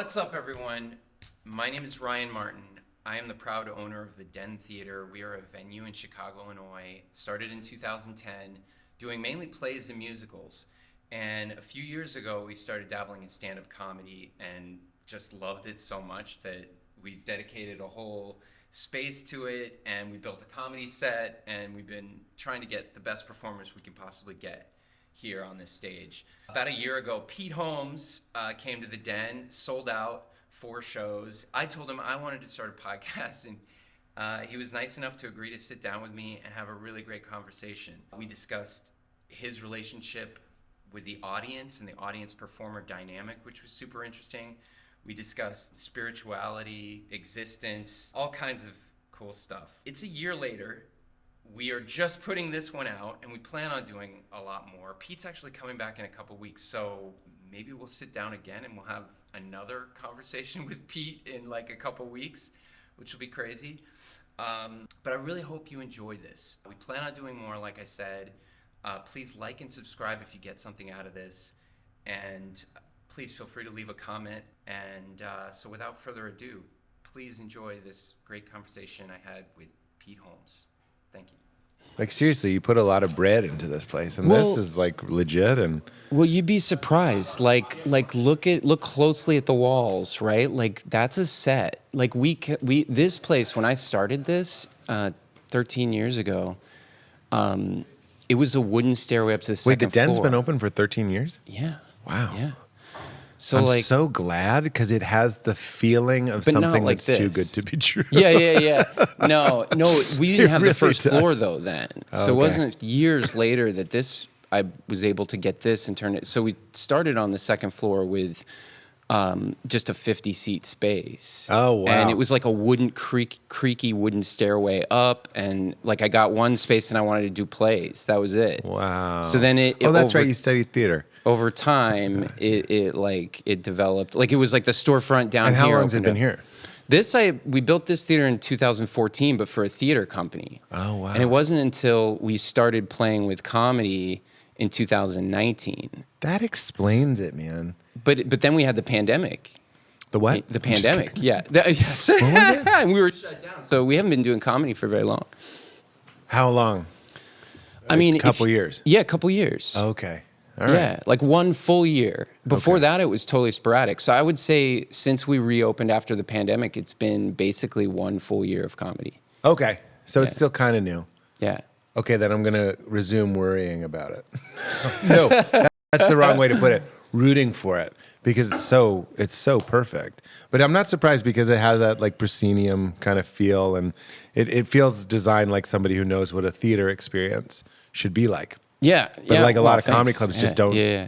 What's up, everyone? My name is Ryan Martin. I am the proud owner of the Den Theater. We are a venue in Chicago, Illinois. It started in 2010, doing mainly plays and musicals. And a few years ago, we started dabbling in stand-up comedy and just loved it so much that we dedicated a whole space to it, and we built a comedy set, and we've been trying to get the best performers we can possibly get here on this stage. About a year ago, Pete Holmes came to the Den, sold out 4 shows. I told him I wanted to start a podcast, and he was nice enough to agree to sit down with me and have a really great conversation. We discussed his relationship with the audience and the audience performer dynamic, which was super interesting. We discussed spirituality, existence, all kinds of cool stuff. It's a year later. We are just putting this one out, and we plan on doing a lot more. Pete's actually coming back in a couple weeks, so maybe we'll sit down again and we'll have another conversation with Pete in like a couple weeks, which will be crazy. But I really hope you enjoy this. We plan on doing more, like I said. Please like and subscribe if you get something out of this. And please feel free to leave a comment. And so without further ado, please enjoy this great conversation I had with Pete Holmes. Thank you. Like, seriously, you put a lot of bread into this place, and this is like legit. And well, you'd be surprised. Like look closely at the walls, right? Like, that's a set. Like, this place, when I started this 13 years ago, it was a wooden stairway up to the second floor. Wait, the Den's been open for 13 years? Yeah. Wow. Yeah. So I'm so glad, because it has the feeling of something like that's too good to be true. Yeah. No, we didn't have really the first does. floor though then. So it wasn't years later that I was able to get this and turn it. So we started on the second floor with just a 50-seat space. Oh, wow. And it was like a wooden, creaky wooden stairway up. And like, I got one space and I wanted to do plays. That was it. Wow. So then that's right. You studied theater. Over time, it developed. Like, it was like the storefront down and here. how long has it been here? We built this theater in 2014, but for a theater company. Oh, wow. And it wasn't until we started playing with comedy in 2019. That explains it, man. But then we had the pandemic. The what? The pandemic, yeah. Yes. What was it? And we were shut down. So we haven't been doing comedy for very long. How long? I mean, a couple years. Yeah, a couple years. Okay. All right. Yeah, like one full year. Before that, it was totally sporadic. So I would say since we reopened after the pandemic, it's been basically one full year of comedy. Okay. So it's still kind of new. Yeah. Okay, then I'm going to resume worrying about it. No, that's the wrong way to put it. Rooting for it, because it's so perfect. But I'm not surprised, because it has that like proscenium kind of feel, and it feels designed like somebody who knows what a theater experience should be like. Yeah, But like a lot of comedy clubs just don't. Yeah.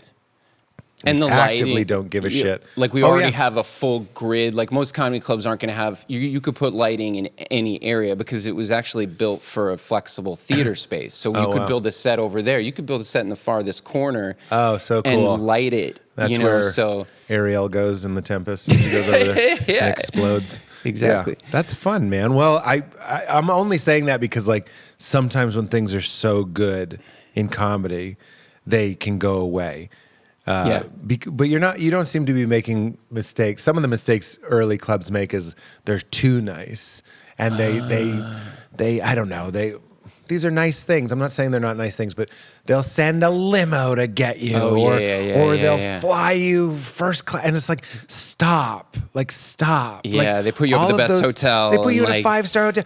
And the actively lighting, don't give a shit. Like, we already have a full grid. Like, most comedy clubs aren't going to have. You could put lighting in any area, because it was actually built for a flexible theater space. So you could build a set over there. You could build a set in the farthest corner. Oh, so cool. And light it. That's where Ariel goes in The Tempest. She goes over there and explodes. Exactly. Yeah, that's fun, man. Well, I'm only saying that because, like, sometimes when things are so good in comedy, they can go away. But you don't seem to be making mistakes. Some of the mistakes early clubs make is they're too nice, and they I don't know, these are nice things. I'm not saying they're not nice things, but they'll send a limo to get you, or they'll fly you first class, and it's like, stop. Yeah, like, they put you up at the best hotel. They put you in a 5-star hotel,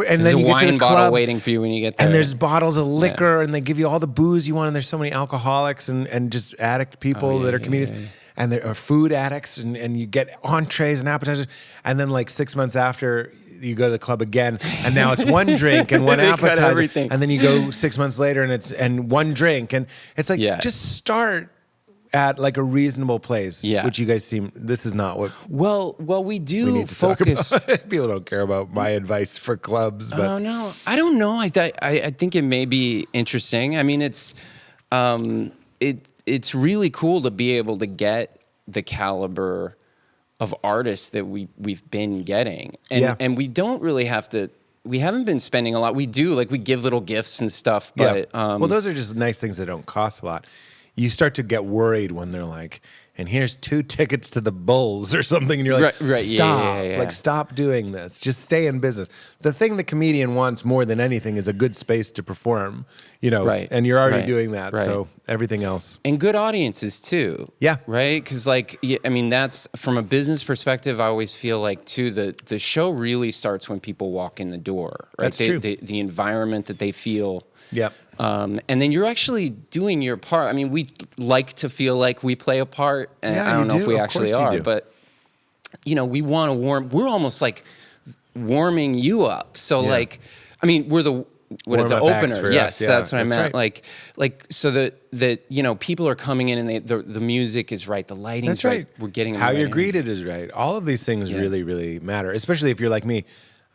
and then you get to the club. There's a wine bottle waiting for you when you get there. And there's bottles of liquor, and they give you all the booze you want, and there's so many alcoholics and just addict people that are comedians. And there are food addicts, and you get entrees and appetizers, and then like 6 months after, you go to the club again, and now it's one drink and one appetizer, and then you go 6 months later, and it's one drink, and it's like, just start at like a reasonable place. Which you guys seem. This is not what. Well, we do we need to focus. Talk about. People don't care about my advice for clubs, but oh no, I don't know. I think it may be interesting. I mean, it's really cool to be able to get the caliber of artists that we've been getting, and we don't really have to. We haven't been spending a lot. We do, like, we give little gifts and stuff, but well, those are just nice things that don't cost a lot. You start to get worried when they're like, and here's 2 tickets to the Bulls or something. And you're like, Right. stop. Yeah. Like, stop doing this. Just stay in business. The thing the comedian wants more than anything is a good space to perform, Right. and you're already Right. doing that. Right. So everything else. And good audiences too. Yeah. Right? Because that's from a business perspective, I always feel like too, the show really starts when people walk in the door. Right? That's true. The environment that they feel. Yep. And then you're actually doing your part. I mean, we like to feel like we play a part, and Yeah, I don't you know if do. we Of actually course you are, do. but we want to we're almost like warming you up. So Yeah. like, I mean, we're the Warm the up acts opener. for Yes, us. Yeah, that's what I that's meant. right. Like so that people are coming in and the music is right, the lighting's That's right. We're getting them how right you're in. greeted is right. All of these things Yeah. really, really matter, especially if you're like me.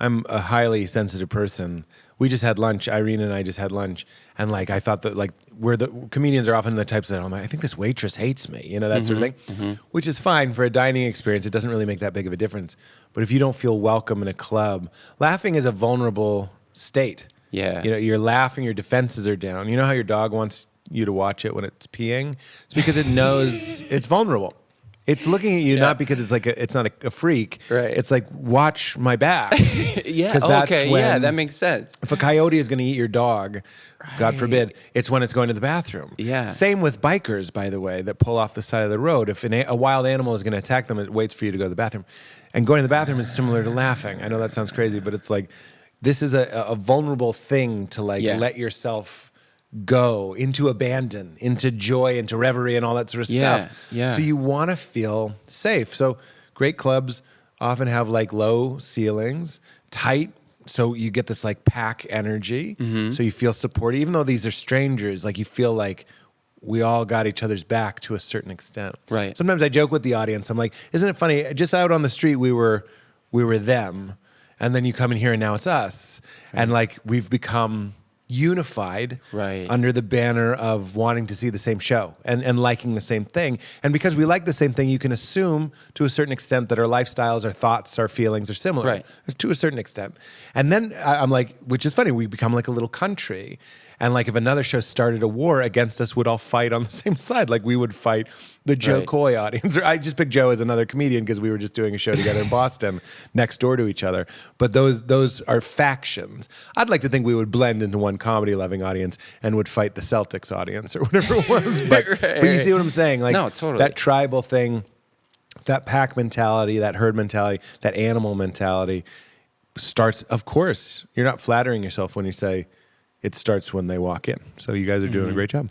I'm a highly sensitive person. We just had lunch. Irene and I just had lunch, and like I thought that like comedians are often the types that I'm like, I think this waitress hates me, that sort of thing, which is fine for a dining experience. It doesn't really make that big of a difference. But if you don't feel welcome in a club, laughing is a vulnerable state. Yeah. You're laughing, your defenses are down. You know how your dog wants you to watch it when it's peeing? It's because it knows it's vulnerable. It's looking at you not because it's like it's not a freak. Right. It's like, watch my back. Yeah. 'Cause that's Okay. when- Yeah, that makes sense. If a coyote is going to eat your dog, God forbid, it's when it's going to the bathroom. Yeah. Same with bikers, by the way, that pull off the side of the road. If a wild animal is going to attack them, it waits for you to go to the bathroom. And going to the bathroom is similar to laughing. I know that sounds crazy, but it's like, this is a vulnerable thing to let yourself go into abandon, into joy, into reverie, and all that sort of stuff. Yeah. So you want to feel safe. So great clubs often have like low ceilings, tight, so you get this like pack energy. So you feel supported, even though these are strangers. Like you feel like we all got each other's back to a certain extent. Right. Sometimes I joke with the audience. I'm like, isn't it funny? Just out on the street, we were them, and then you come in here, and now it's us, and like we've become unified Right. under the banner of wanting to see the same show and liking the same thing. And because we like the same thing, you can assume to a certain extent that our lifestyles, our thoughts, our feelings are similar. Right. To a certain extent. And then I'm like, which is funny, we become like a little country. And like if another show started a war against us, would all fight on the same side. Like we would fight the Joe Right. Coy audience. Or I just picked Joe as another comedian because we were just doing a show together in Boston next door to each other. But those are factions. I'd like to think we would blend into one comedy-loving audience and would fight the Celtics audience or whatever it was. But you see what I'm saying? Like No, totally. that tribal thing, that pack mentality, that herd mentality, that animal mentality starts, of course, you're not flattering yourself when you say it starts when they walk in. So you guys are doing a great job.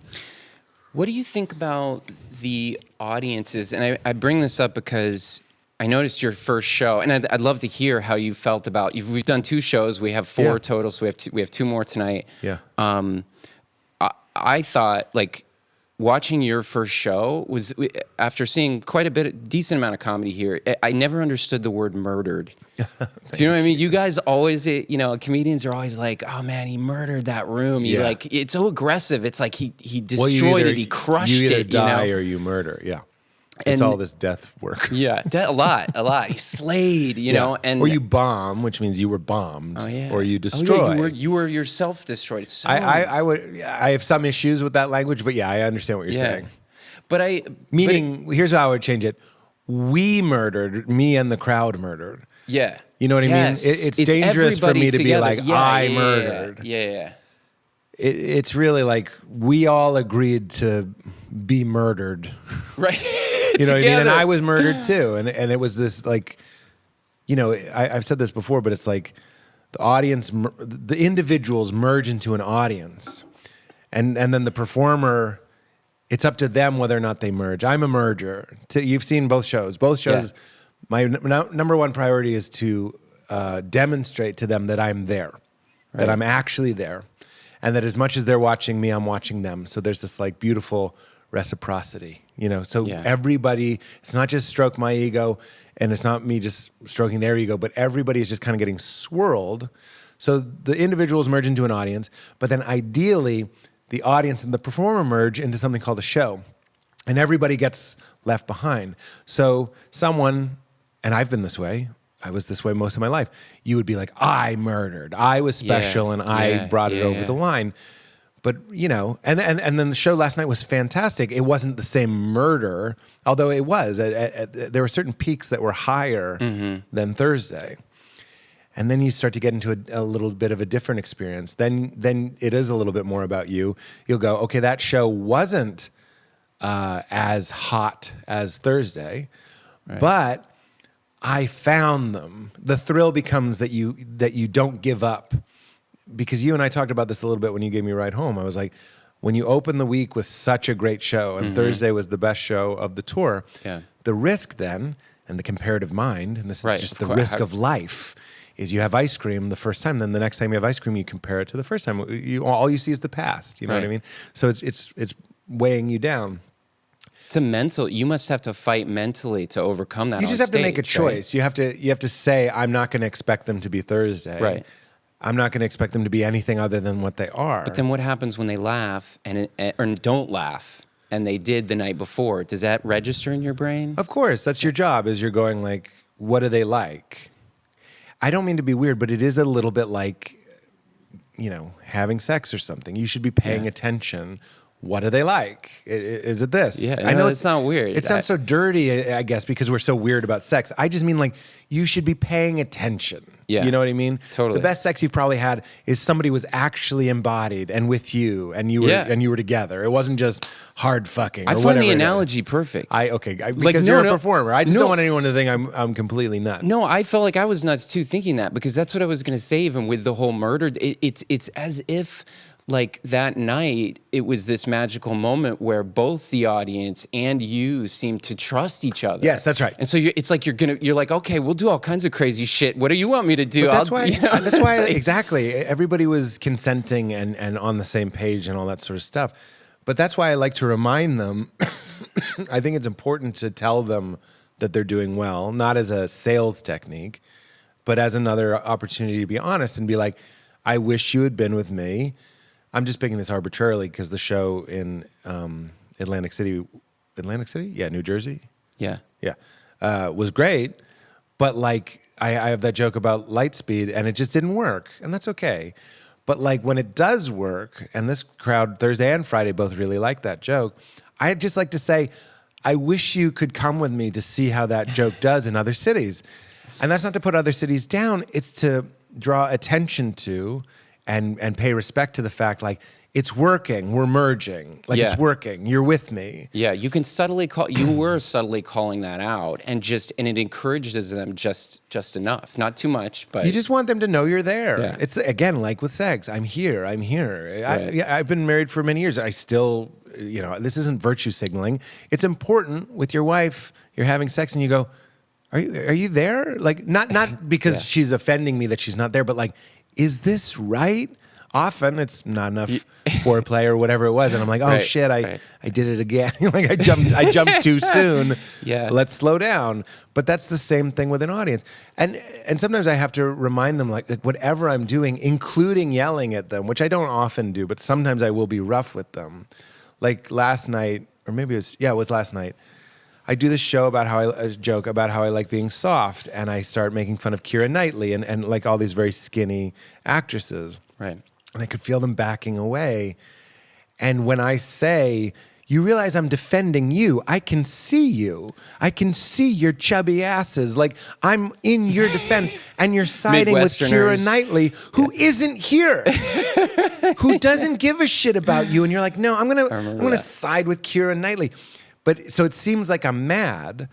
What do you think about the audiences? And I bring this up because I noticed your first show, and I'd love to hear how you felt about. We've done 2 shows. We have 4 Yeah. total, so we have 2 more tonight. Yeah. I thought like watching your first show was, after seeing quite a decent amount of comedy here, I never understood the word murdered. Do you know what I mean? You guys always, comedians are always like, "Oh man, he murdered that room." Yeah. Like, it's so aggressive. It's like he Well, destroyed it. He crushed you either it. die you know? or you murder. Yeah. It's And- all this death work. Yeah, a lot. He slayed, you know, and or you bomb, which means you were bombed. Oh yeah. Or you Oh, destroy. yeah, you were yourself destroyed. So, I have some issues with that language, but yeah, I understand what you're saying. But Meaning, here's how I would change it. We murdered, me and the crowd murdered. yeah. You know what Yes. I mean? It's dangerous for everybody me to be together. like, Yeah, I yeah, murdered. Yeah. It's really like we all agreed to be murdered. Right. You know what I mean? And Together. I was murdered too. And it was this like, I've said this before, but it's like the audience, the individuals merge into an audience. And then the performer, it's up to them whether or not they merge. I'm a merger. You've seen both shows. Both shows, my number one priority is to demonstrate to them that I'm there, that I'm actually there. And that as much as they're watching me, I'm watching them. So there's this like beautiful reciprocity, So everybody, it's not just stroke my ego, and it's not me just stroking their ego, but everybody is just kind of getting swirled. So the individuals merge into an audience, but then ideally, the audience and the performer merge into something called a show, and everybody gets left behind. So someone, and I've been this way, I was this way most of my life, you would be like, I murdered, I was special, and I brought it over the line. But, you know, and then the show last night was fantastic. It wasn't the same murder, although it was. There were certain peaks that were higher than Thursday. And then you start to get into a little bit of a different experience. Then it is a little bit more about you. You'll go, okay, that show wasn't as hot as Thursday, but I found them. The thrill becomes that you don't give up. Because you and I talked about this a little bit when you gave me a ride home. I was like, when you open the week with such a great show, and Thursday was the best show of the tour, the risk then, and the comparative mind, and this is just the risk of life, is you have ice cream the first time, then the next time you have ice cream, you compare it to the first time. All you see is the past, you know what I mean? So it's weighing you down. It's a mental. You must have to fight mentally to overcome that. You just have to make a choice. Right? You have to say, I'm not going to expect them to be Thursday. Right. I'm not going to expect them to be anything other than what they are. But then what happens when they laugh or don't laugh and they did the night before? Does that register in your brain? Of course. That's your job, is you're going like, what do they like? I don't mean to be weird, but it is a little bit like, you know, having sex or something. You should be paying attention. What do they like? Is it this? Yeah, I know it's not weird. It sounds so dirty, I guess, because we're so weird about sex. I just mean like you should be paying attention. Yeah. You know what I mean? Totally. The best sex you've probably had is somebody was actually embodied and with you, and you were together. It wasn't just hard fucking. I find the analogy perfect. Because you're a performer. I just don't want anyone to think I'm completely nuts. No, I felt like I was nuts too thinking that, because that's what I was going to say. Even with the whole murder, it's as if, like, that night, it was this magical moment where both the audience and you seemed to trust each other. Yes, that's right. And so it's like you're like, okay, we'll do all kinds of crazy shit. What do you want me to do? But that's why exactly, everybody was consenting and on the same page and all that sort of stuff. But that's why I like to remind them. I think it's important to tell them that they're doing well, not as a sales technique, but as another opportunity to be honest and be like, I wish you had been with me. I'm just picking this arbitrarily because the show in Atlantic City? Yeah, New Jersey? Yeah. Was great, but like I have that joke about Lightspeed and it just didn't work, and that's okay. But like when it does work, and this crowd Thursday and Friday both really like that joke, I'd just like to say, I wish you could come with me to see how that joke does in other cities. And that's not to put other cities down, it's to draw attention to and pay respect to the fact, like, it's working, we're merging, like it's working, you're with me. Yeah, you can you were subtly calling that out, and it encourages them just enough, not too much, but you just want them to know you're there. Yeah. It's, again, like with sex, I'm here. Right. I've been married for many years. I still, you know, this isn't virtue signaling. It's important with your wife, you're having sex and you go, are you there? Like, not because she's offending me that she's not there, but like, is this right? Often it's not enough foreplay or whatever it was, and I'm like, oh shit, I did it again. Like I jumped too soon. Yeah, let's slow down. But that's the same thing with an audience, and sometimes I have to remind them, like whatever I'm doing, including yelling at them, which I don't often do, but sometimes I will be rough with them. Like last night, or maybe it was last night. I do this show about a joke about how I like being soft, and I start making fun of Keira Knightley and like all these very skinny actresses. Right. And I could feel them backing away. And when I say, you realize I'm defending you, I can see you. I can see your chubby asses. Like, I'm in your defense, and you're siding with Keira Knightley, who isn't here, who doesn't give a shit about you. And you're like, no, I'm gonna side with Keira Knightley. But so it seems like I'm mad,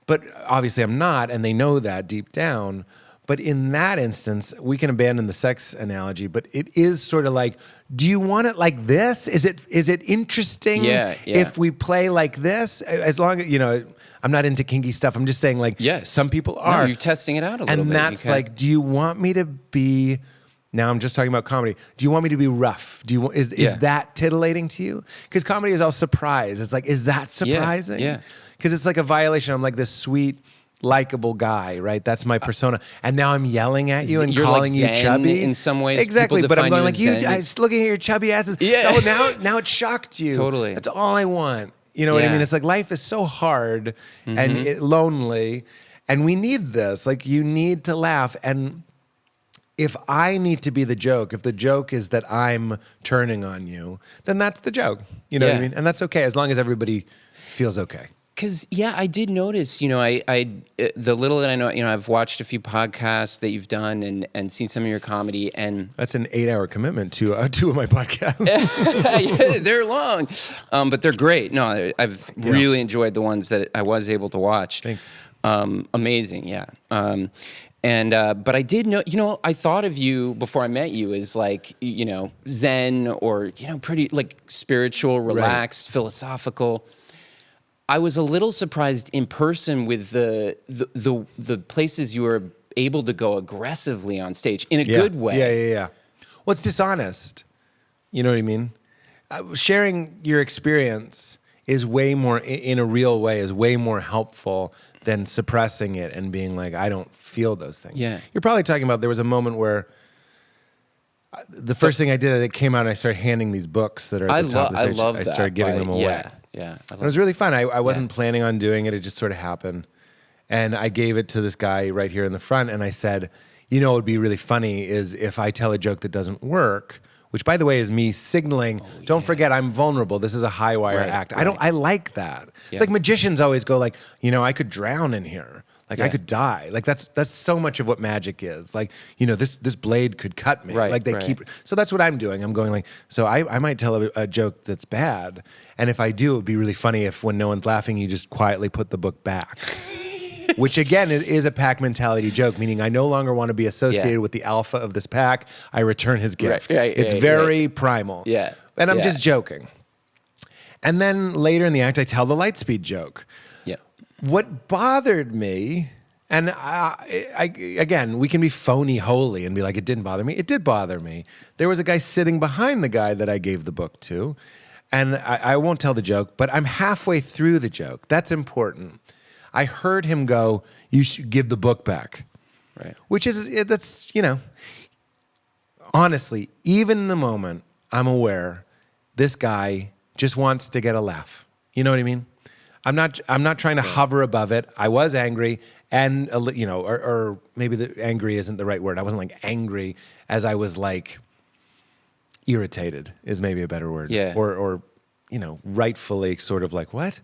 but obviously I'm not, and they know that deep down. But in that instance, we can abandon the sex analogy, but it is sort of like, do you want it like this? Is it interesting if we play like this? As long as, you know, I'm not into kinky stuff. I'm just saying, like, some people are. No, you're testing it out a little bit. And that's like, do you want me to be... Now I'm just talking about comedy. Do you want me to be rough? Is that titillating to you? Because comedy is all surprise. It's like, is that surprising? Yeah. Because it's like a violation. I'm like this sweet, likable guy, right? That's my persona. And now I'm yelling at you and you're calling like you Zen chubby. in some ways. Exactly, but I'm going like, I was looking at your chubby asses. Yeah. Oh, now it shocked you. Totally. That's all I want. You know what I mean? It's like life is so hard and lonely, and we need this. Like, you need to laugh. And if I need to be the joke, if the joke is that I'm turning on you, then that's the joke. You know what I mean? And that's okay as long as everybody feels okay. Because I did notice, the little that I know, I've watched a few podcasts that you've done and seen some of your comedy, and That's an 8-hour commitment to 2 of my podcasts. yeah, they're long, but they're great. No, I've really enjoyed the ones that I was able to watch. Thanks. Amazing, yeah. But I did know, I thought of you before I met you as like, Zen or, pretty like spiritual, relaxed, philosophical. I was a little surprised in person with the places you were able to go aggressively on stage in a good way. Yeah. Well, it's dishonest. You know what I mean? Sharing your experience is way more, in a real way, is way more helpful than suppressing it and being like, I don't feel those things. Yeah. You're probably talking about, there was a moment where the first thing I did, it came out and I started handing these books that are at the top of the stage. I love that. I started giving them away. Yeah. It was really fun. I wasn't planning on doing it. It just sort of happened. And I gave it to this guy right here in the front. And I said, what would be really funny is if I tell a joke that doesn't work, which by the way is me signaling, don't forget I'm vulnerable. This is a high wire act. Right. I like that. It's like magicians always go like, I could drown in here. Like I could die. Like that's so much of what magic is. Like, this blade could cut me. Right, like they keep. So that's what I'm doing. I'm going like, so I might tell a joke that's bad. And if I do, it would be really funny if when no one's laughing, you just quietly put the book back. Which again is a pack mentality joke, meaning I no longer want to be associated with the alpha of this pack. I return his gift. It's very primal. Yeah. And I'm just joking. And then later in the act, I tell the Lightspeed joke. Yeah. What bothered me, and again, we can be phony holy and be like, it didn't bother me. It did bother me. There was a guy sitting behind the guy that I gave the book to, and I won't tell the joke, but I'm halfway through the joke. That's important. I heard him go, you should give the book back. Right. Which is, that's, honestly, even in the moment, I'm aware this guy just wants to get a laugh. You know what I mean? I'm not trying to hover above it. I was angry, and or maybe the angry isn't the right word. I wasn't like angry as I was like irritated is maybe a better word. Yeah. Or rightfully sort of like what?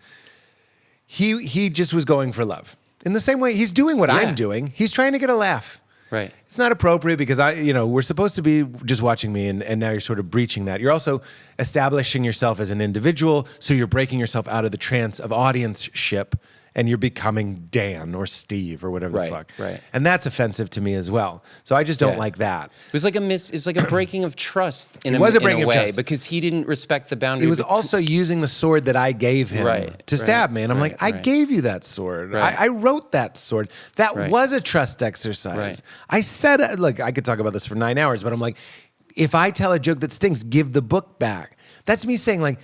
He just was going for love. In the same way he's doing what I'm doing. He's trying to get a laugh. Right. It's not appropriate because we're supposed to be just watching me and now you're sort of breaching that. You're also establishing yourself as an individual, so you're breaking yourself out of the trance of audience-ship and you're becoming Dan or Steve or whatever the fuck. Right. And that's offensive to me as well. So I just don't like that. It was like it's like a breaking of trust in It was a breaking in a of way trust. because he didn't respect the boundaries. He was also using the sword that I gave him to stab me. And I'm like, I gave you that sword. Right. I wrote that sword. That was a trust exercise. Right. I said, look, I could talk about this for 9 hours, but I'm like, if I tell a joke that stinks, give the book back. That's me saying like,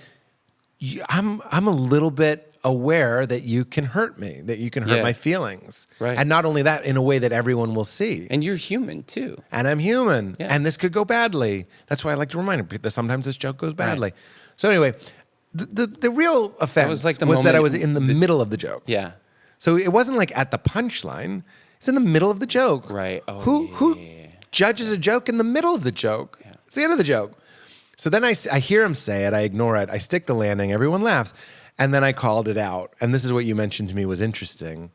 I'm a little bit aware that you can hurt me, that you can hurt my feelings. Right. And not only that, in a way that everyone will see. And you're human too. And I'm human. Yeah. And this could go badly. That's why I like to remind people that sometimes this joke goes badly. Right. So anyway, the real offense was that I was in the middle of the joke. Yeah. So it wasn't like at the punchline. It's in the middle of the joke. Right. Oh, who judges a joke in the middle of the joke? Yeah. It's the end of the joke. So then I hear him say it. I ignore it. I stick the landing. Everyone laughs. And then I called it out. And this is what you mentioned to me was interesting,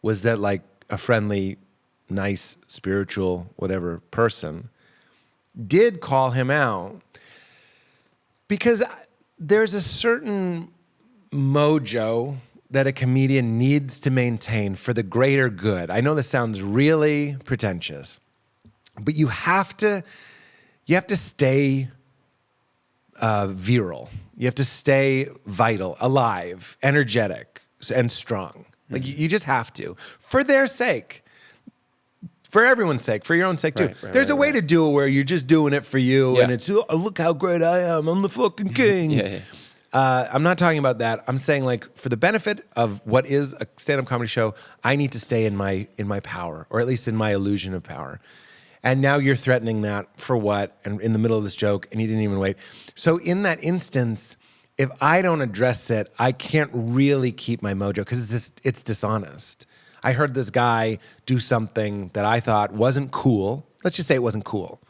was that like a friendly, nice, spiritual, whatever person did call him out because there's a certain mojo that a comedian needs to maintain for the greater good. I know this sounds really pretentious, but you have to stay virile. You have to stay vital, alive, energetic, and strong. Like you just have to, for their sake, for everyone's sake, for your own sake too. There's a way to do it where you're just doing it for you, and it's look how great I am. I'm the fucking king. I'm not talking about that. I'm saying like for the benefit of what is a stand-up comedy show, I need to stay in my power, or at least in my illusion of power. And now you're threatening that for what? And in the middle of this joke, and he didn't even wait. So in that instance, if I don't address it, I can't really keep my mojo because it's dishonest. I heard this guy do something that I thought wasn't cool. let's just say it wasn't cool.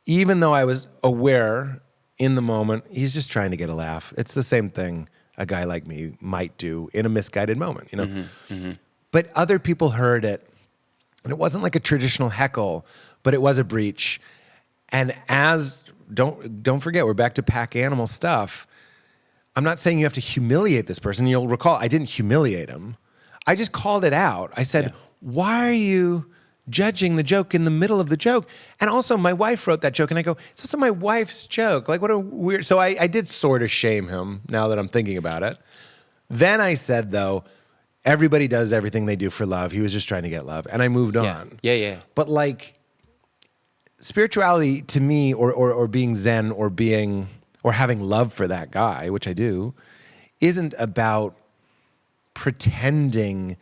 Even though I was aware in the moment, he's just trying to get a laugh. It's the same thing a guy like me might do in a misguided moment, you know? But other people heard it, and it wasn't like a traditional heckle, but it was a breach. And don't forget, we're back to pack animal stuff. I'm not saying you have to humiliate this person. You'll recall, I didn't humiliate him. I just called it out. I said, why are you judging the joke in the middle of the joke? And also, my wife wrote that joke, and I go, it's also my wife's joke. Like, what a weird... So I did sort of shame him, now that I'm thinking about it. Then I said, though, everybody does everything they do for love. He was just trying to get love. And I moved on. Yeah. But, like, spirituality to me, or being Zen, or having love for that guy, which I do, isn't about pretending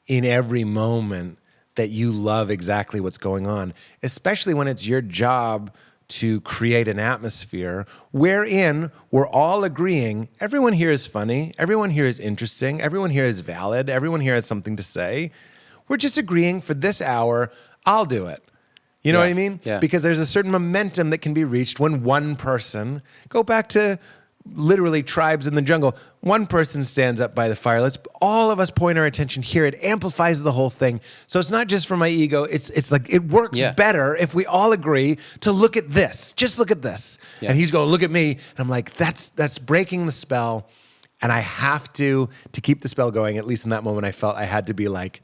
in every moment that you love exactly what's going on, especially when it's your job to create an atmosphere wherein we're all agreeing everyone here is funny, everyone here is interesting, everyone here is valid, everyone here has something to say. We're just agreeing for this hour, I'll do it. You know what I mean? Yeah. Because there's a certain momentum that can be reached when one person, go back to literally tribes in the jungle, one person stands up by the fire. Let's all of us point our attention here. It amplifies the whole thing. So it's not just for my ego. It's like it works better if we all agree to look at this. Just look at this. Yeah. And he's going, look at me. And I'm like, that's breaking the spell. And I have to keep the spell going. At least in that moment, I felt I had to be like,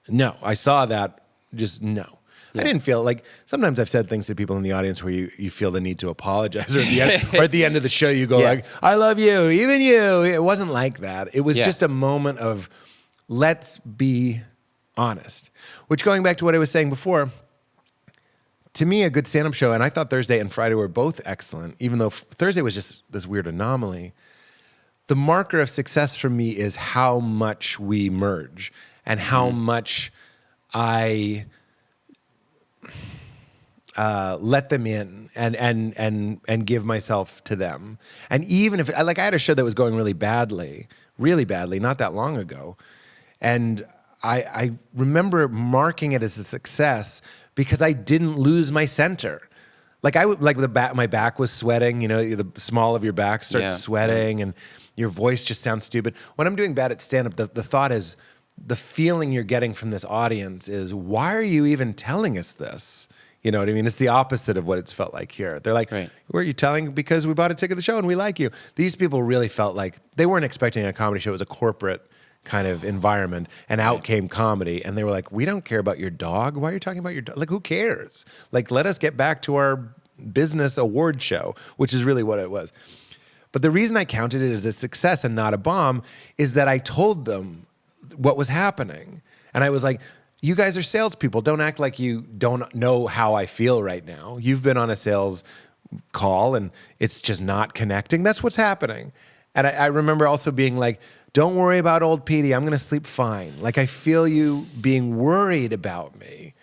no, I saw that. Just no. Yeah. I didn't feel like, sometimes I've said things to people in the audience where you feel the need to apologize, or at the end of the show you go like, I love you, even you. It wasn't like that. It was just a moment of, let's be honest. Which, going back to what I was saying before, to me, a good stand-up show, and I thought Thursday and Friday were both excellent, even though Thursday was just this weird anomaly. The marker of success for me is how much we merge and how much I let them in and give myself to them. And even if, like, I had a show that was going really badly, not that long ago. And I remember marking it as a success because I didn't lose my center. Like, my back was sweating, you know, the small of your back starts sweating and your voice just sounds stupid. When I'm doing bad at stand-up, the thought is, the feeling you're getting from this audience is, why are you even telling us this? You know what I mean? It's the opposite of what it's felt like here. They're like, were you telling because we bought a ticket to the show and we like you? These people really felt like they weren't expecting a comedy show. It was a corporate kind of environment, and out came comedy. And they were like, we don't care about your dog. Why are you talking about your dog? Like, who cares? Like, let us get back to our business award show, which is really what it was. But the reason I counted it as a success and not a bomb is that I told them what was happening. And I was like, you guys are salespeople. Don't act like you don't know how I feel right now. You've been on a sales call and it's just not connecting. That's what's happening. And I remember also being like, don't worry about old Petey. I'm going to sleep fine. Like, I feel you being worried about me.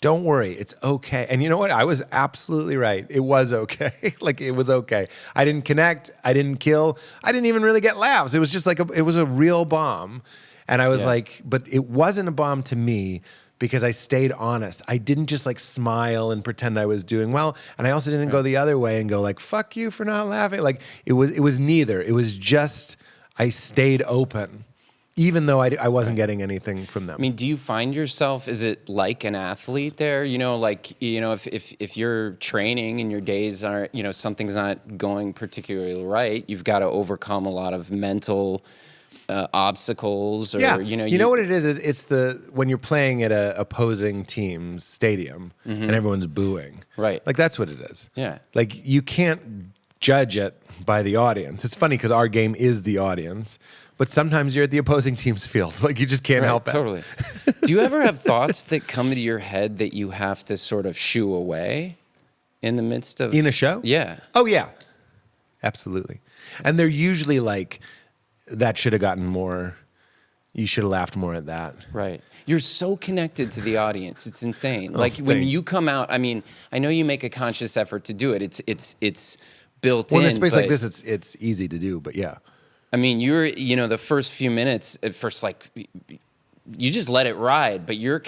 Don't worry. It's okay. And you know what? I was absolutely right. It was okay. Like, it was okay. I didn't connect. I didn't kill. I didn't even really get laughs. It was just like, it was a real bomb. And I was like, but it wasn't a bomb to me because I stayed honest. I didn't just like smile and pretend I was doing well. And I also didn't go the other way and go like, fuck you for not laughing. Like, it was neither. It was just, I stayed open, even though I wasn't getting anything from them. I mean, do you find yourself, is it like an athlete there? You know, like, you know, if you're training and your days are, you know, something's not going particularly right, you've got to overcome a lot of mental obstacles, or you know what it is it's when you're playing at a opposing team's stadium and everyone's booing, right? Like, that's what it is. Yeah, like, you can't judge it by the audience. It's funny because our game is the audience, but sometimes you're at the opposing team's field. Like, you just can't help it. Totally. Do you ever have thoughts that come to your head that you have to sort of shoo away in the midst of a show? Yeah. Oh yeah, absolutely. And they're usually like, that should have gotten more. You should have laughed more at that. Right. You're so connected to the audience. It's insane. Like, when you come out, I mean, I know you make a conscious effort to do it. It's built in. Well, in a space like this, it's easy to do, but yeah. I mean, you know, the first few minutes, first like you just let it ride, but you're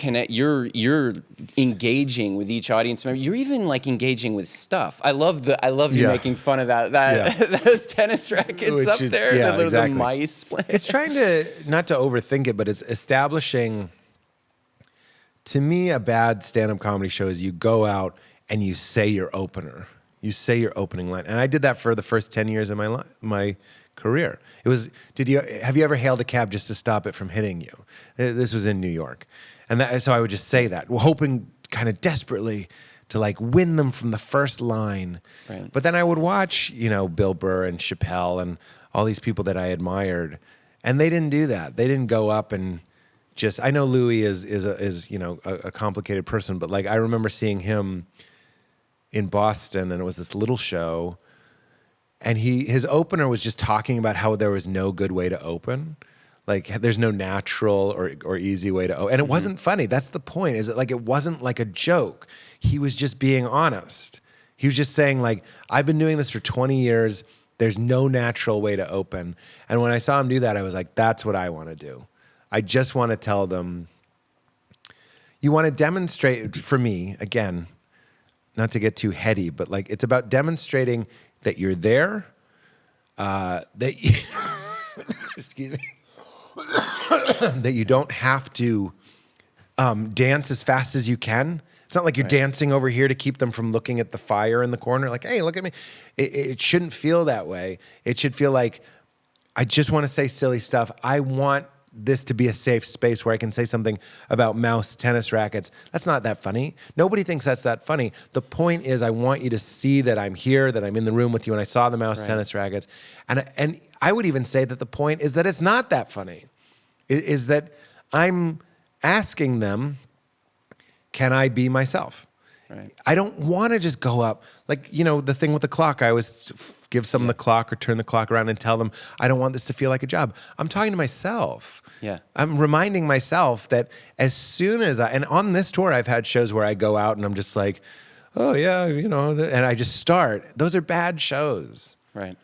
engaging with each audience member. You're even like engaging with stuff. I love you making fun of that those tennis rackets Which up is- there. yeah, the exactly. mice playing. It's trying to, not to overthink it, but it's establishing, to me, a bad stand-up comedy show is you go out and you say your opener. You say your opening line. And I did that for the first 10 years of my career. It was, have you ever hailed a cab just to stop it from hitting you? This was in New York. And so I would just say that, hoping kind of desperately to like win them from the first line. Right. But then I would watch, Bill Burr and Chappelle and all these people that I admired, and they didn't do that. They didn't go up and just, I know Louis is a complicated person, but like I remember seeing him in Boston, and it was this little show, and his opener was just talking about how there was no good way to open. Like there's no natural or easy way to open. And it wasn't funny. That's the point, is that like it wasn't like a joke. He was just being honest. He was just saying like, I've been doing this for 20 years. There's no natural way to open. And when I saw him do that, I was like, that's what I want to do. I just want to tell them, you want to demonstrate, for me, again, not to get too heady, but like it's about demonstrating that you're there, that you, excuse me, that you don't have to dance as fast as you can. It's not like you're dancing over here to keep them from looking at the fire in the corner. Like, hey, look at me. It shouldn't feel that way. It should feel like, I just want to say silly stuff. I want this to be a safe space where I can say something about mouse tennis rackets. That's not that funny. Nobody thinks that's that funny. The point is, I want you to see that I'm here, that I'm in the room with you, and I saw the mouse tennis rackets. And I would even say that the point is that it's not that funny. It is that I'm asking them, can I be myself? Right. I don't want to just go up. Like, the thing with the clock, I always give someone the clock or turn the clock around and tell them, I don't want this to feel like a job. I'm talking to myself. Yeah. I'm reminding myself that as soon as and on this tour, I've had shows where I go out and I'm just like, oh yeah, and I just start. Those are bad shows. Right.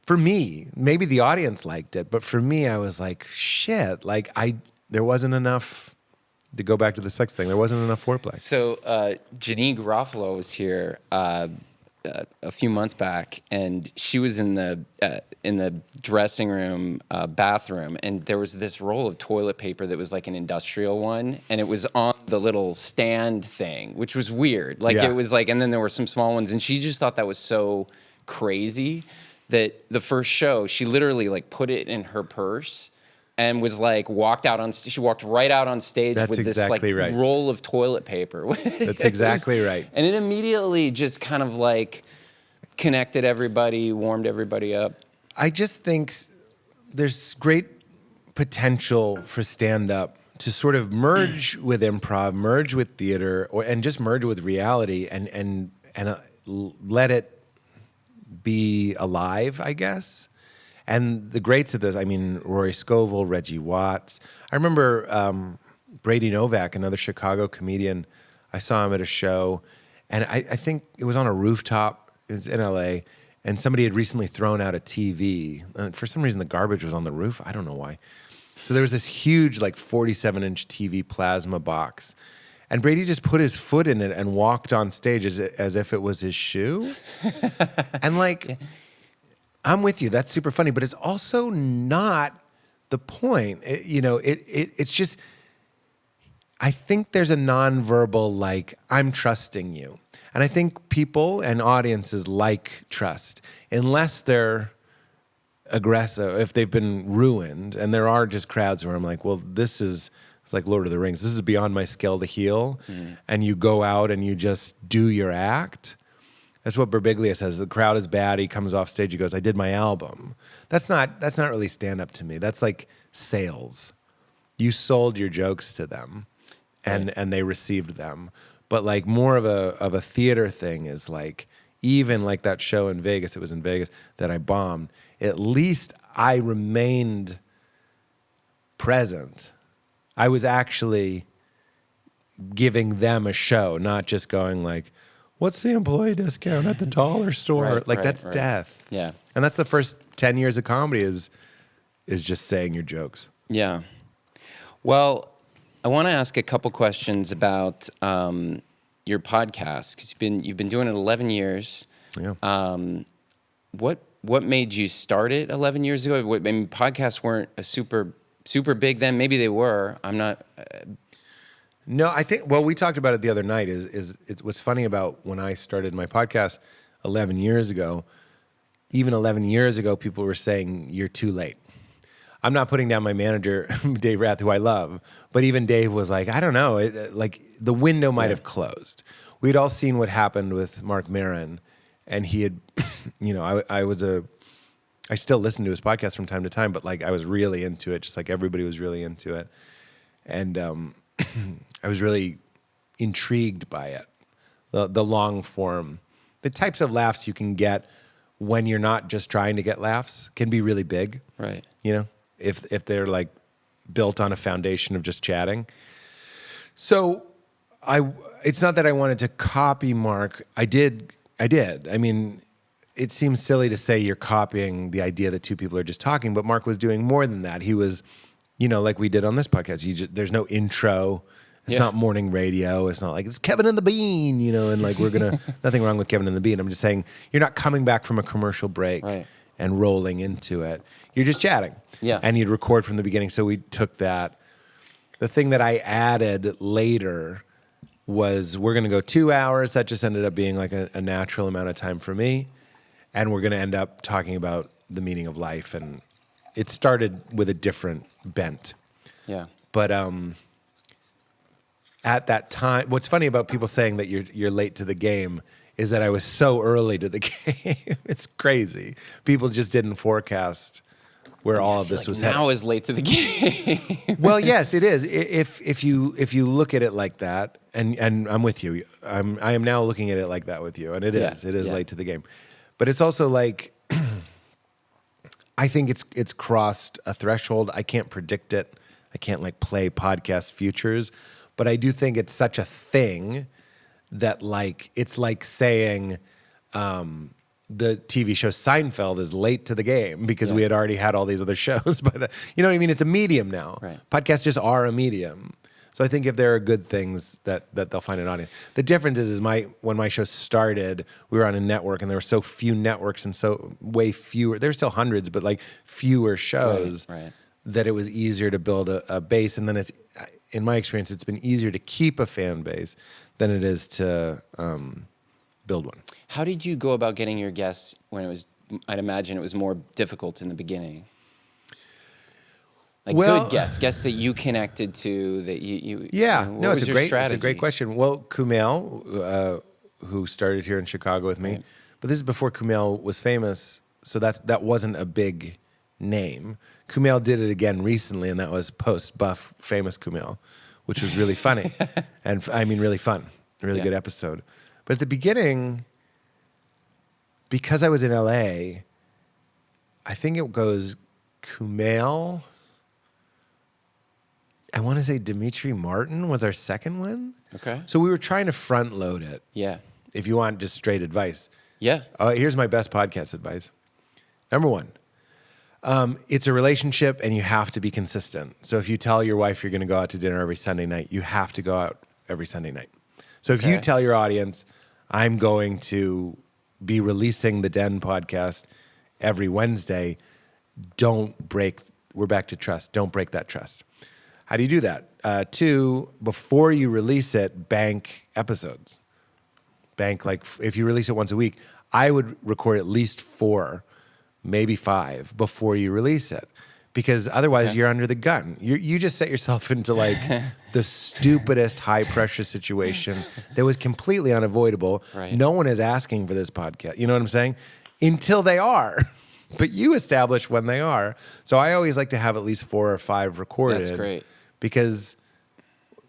For me, maybe the audience liked it, but for me, I was like, shit, like there wasn't enough. To go back to the sex thing, there wasn't enough foreplay. So Janine Garofalo was here a few months back, and she was in the dressing room bathroom, and there was this roll of toilet paper that was like an industrial one, and it was on the little stand thing, which was weird. Like it was like, and then there were some small ones, and she just thought that was so crazy that the first show she literally like put it in her purse. And was like she walked right out on stage with this exactly like roll of toilet paper. That's exactly right. And it immediately just kind of like connected everybody, warmed everybody up. I just think there's great potential for stand-up to sort of merge with improv, merge with theater, and just merge with reality and let it be alive, I guess. And the greats of this, I mean, Rory Scovel, Reggie Watts. I remember Brady Novak, another Chicago comedian. I saw him at a show, and I think it was on a rooftop. It was in L.A., and somebody had recently thrown out a TV. And for some reason, the garbage was on the roof. I don't know why. So there was this huge, like, 47-inch TV plasma box. And Brady just put his foot in it and walked on stage as if it was his shoe. And, like... I'm with you. That's super funny, but it's also not the point. It's just, I think there's a nonverbal, like, I'm trusting you. And I think people and audiences like trust, unless they're aggressive, if they've been ruined. And there are just crowds where I'm like, well, it's like Lord of the Rings. This is beyond my skill to heal. Mm-hmm. And you go out and you just do your act. That's what Birbiglia says. The crowd is bad. He comes off stage. He goes, I did my album. That's not really stand-up to me. That's like sales. You sold your jokes to them, and they received them. But like more of a theater thing is like, even like that show in Vegas, it was in Vegas, that I bombed. At least I remained present. I was actually giving them a show, not just going like, what's the employee discount at the dollar store? That's death. Yeah. And that's the first 10 years of comedy is just saying your jokes. Yeah. Well, I want to ask a couple questions about your podcast because you've been doing it 11 years. Yeah. What made you start it 11 years ago? I mean, podcasts weren't a super big then. Maybe they were. I'm not. No, I think, well, we talked about it the other night is it's what's funny about when I started my podcast 11 years ago, even 11 years ago, people were saying, you're too late. I'm not putting down my manager, Dave Rath, who I love, but even Dave was like, I don't know, like the window might have closed. We'd all seen what happened with Mark Maron, and he had, I still listen to his podcast from time to time, but like I was really into it, just like everybody was really into it. And I was really intrigued by it, the long form. The types of laughs you can get when you're not just trying to get laughs can be really big. Right. You know, if they're like built on a foundation of just chatting. So it's not that I wanted to copy Mark. I did. I mean, it seems silly to say you're copying the idea that two people are just talking, but Mark was doing more than that. He was, like we did on this podcast. There's no intro. It's not morning radio. It's not like it's Kevin and the Bean, and like nothing wrong with Kevin and the Bean. I'm just saying you're not coming back from a commercial break and rolling into it. You're just chatting. Yeah. And you'd record from the beginning. So we took that. The thing that I added later was we're going to go 2 hours. That just ended up being like a natural amount of time for me. And we're going to end up talking about the meaning of life. And it started with a different bent. Yeah. But at that time, what's funny about people saying that you're late to the game is that I was so early to the game. It's crazy. People just didn't forecast where all of this was headed. Now is late to the game. Well, yes, it is. If you look at it like that, and I'm with you. I am now looking at it like that with you, and it is late to the game. But it's also like I think it's crossed a threshold. I can't predict it. I can't like play podcast futures. But I do think it's such a thing that like it's like saying the TV show Seinfeld is late to the game because we had already had all these other shows by the, you know what I mean? It's a medium now. Right. Podcasts just are a medium. So I think if there are good things that they'll find an audience. The difference is when my show started, we were on a network and there were so few networks and so way fewer. There's still hundreds, but like fewer shows. Right. That it was easier to build a base. And then it's, in my experience, it's been easier to keep a fan base than it is to build one. How did you go about getting your guests when it was, I'd imagine it was more difficult in the beginning? Like good guests that you connected to, that you yeah. what No, was it's a great question. Well, Kumail, who started here in Chicago with me, but this is before Kumail was famous, so that wasn't a big name. Kumail did it again recently, and that was post-Buff famous Kumail, which was really funny. And I mean, really fun. Really good episode. But at the beginning, because I was in LA, I think it goes Kumail. I want to say Dimitri Martin was our second one. Okay. So we were trying to front load it. Yeah. If you want just straight advice. Yeah. Here's my best podcast advice. Number one. It's a relationship and you have to be consistent. So if you tell your wife you're going to go out to dinner every Sunday night, you have to go out every Sunday night. So if you tell your audience, I'm going to be releasing the Den podcast every Wednesday, we're back to trust. Don't break that trust. How do you do that? 2, before you release it, bank episodes. Bank, like if you release it once a week, I would record at least 4, maybe 5 before you release it, because otherwise you're under the gun. You just set yourself into like the stupidest high pressure situation that was completely unavoidable. Right. No one is asking for this podcast. You know what I'm saying? Until they are, but you establish when they are. So I always like to have at least 4 or 5 recorded. That's great. Because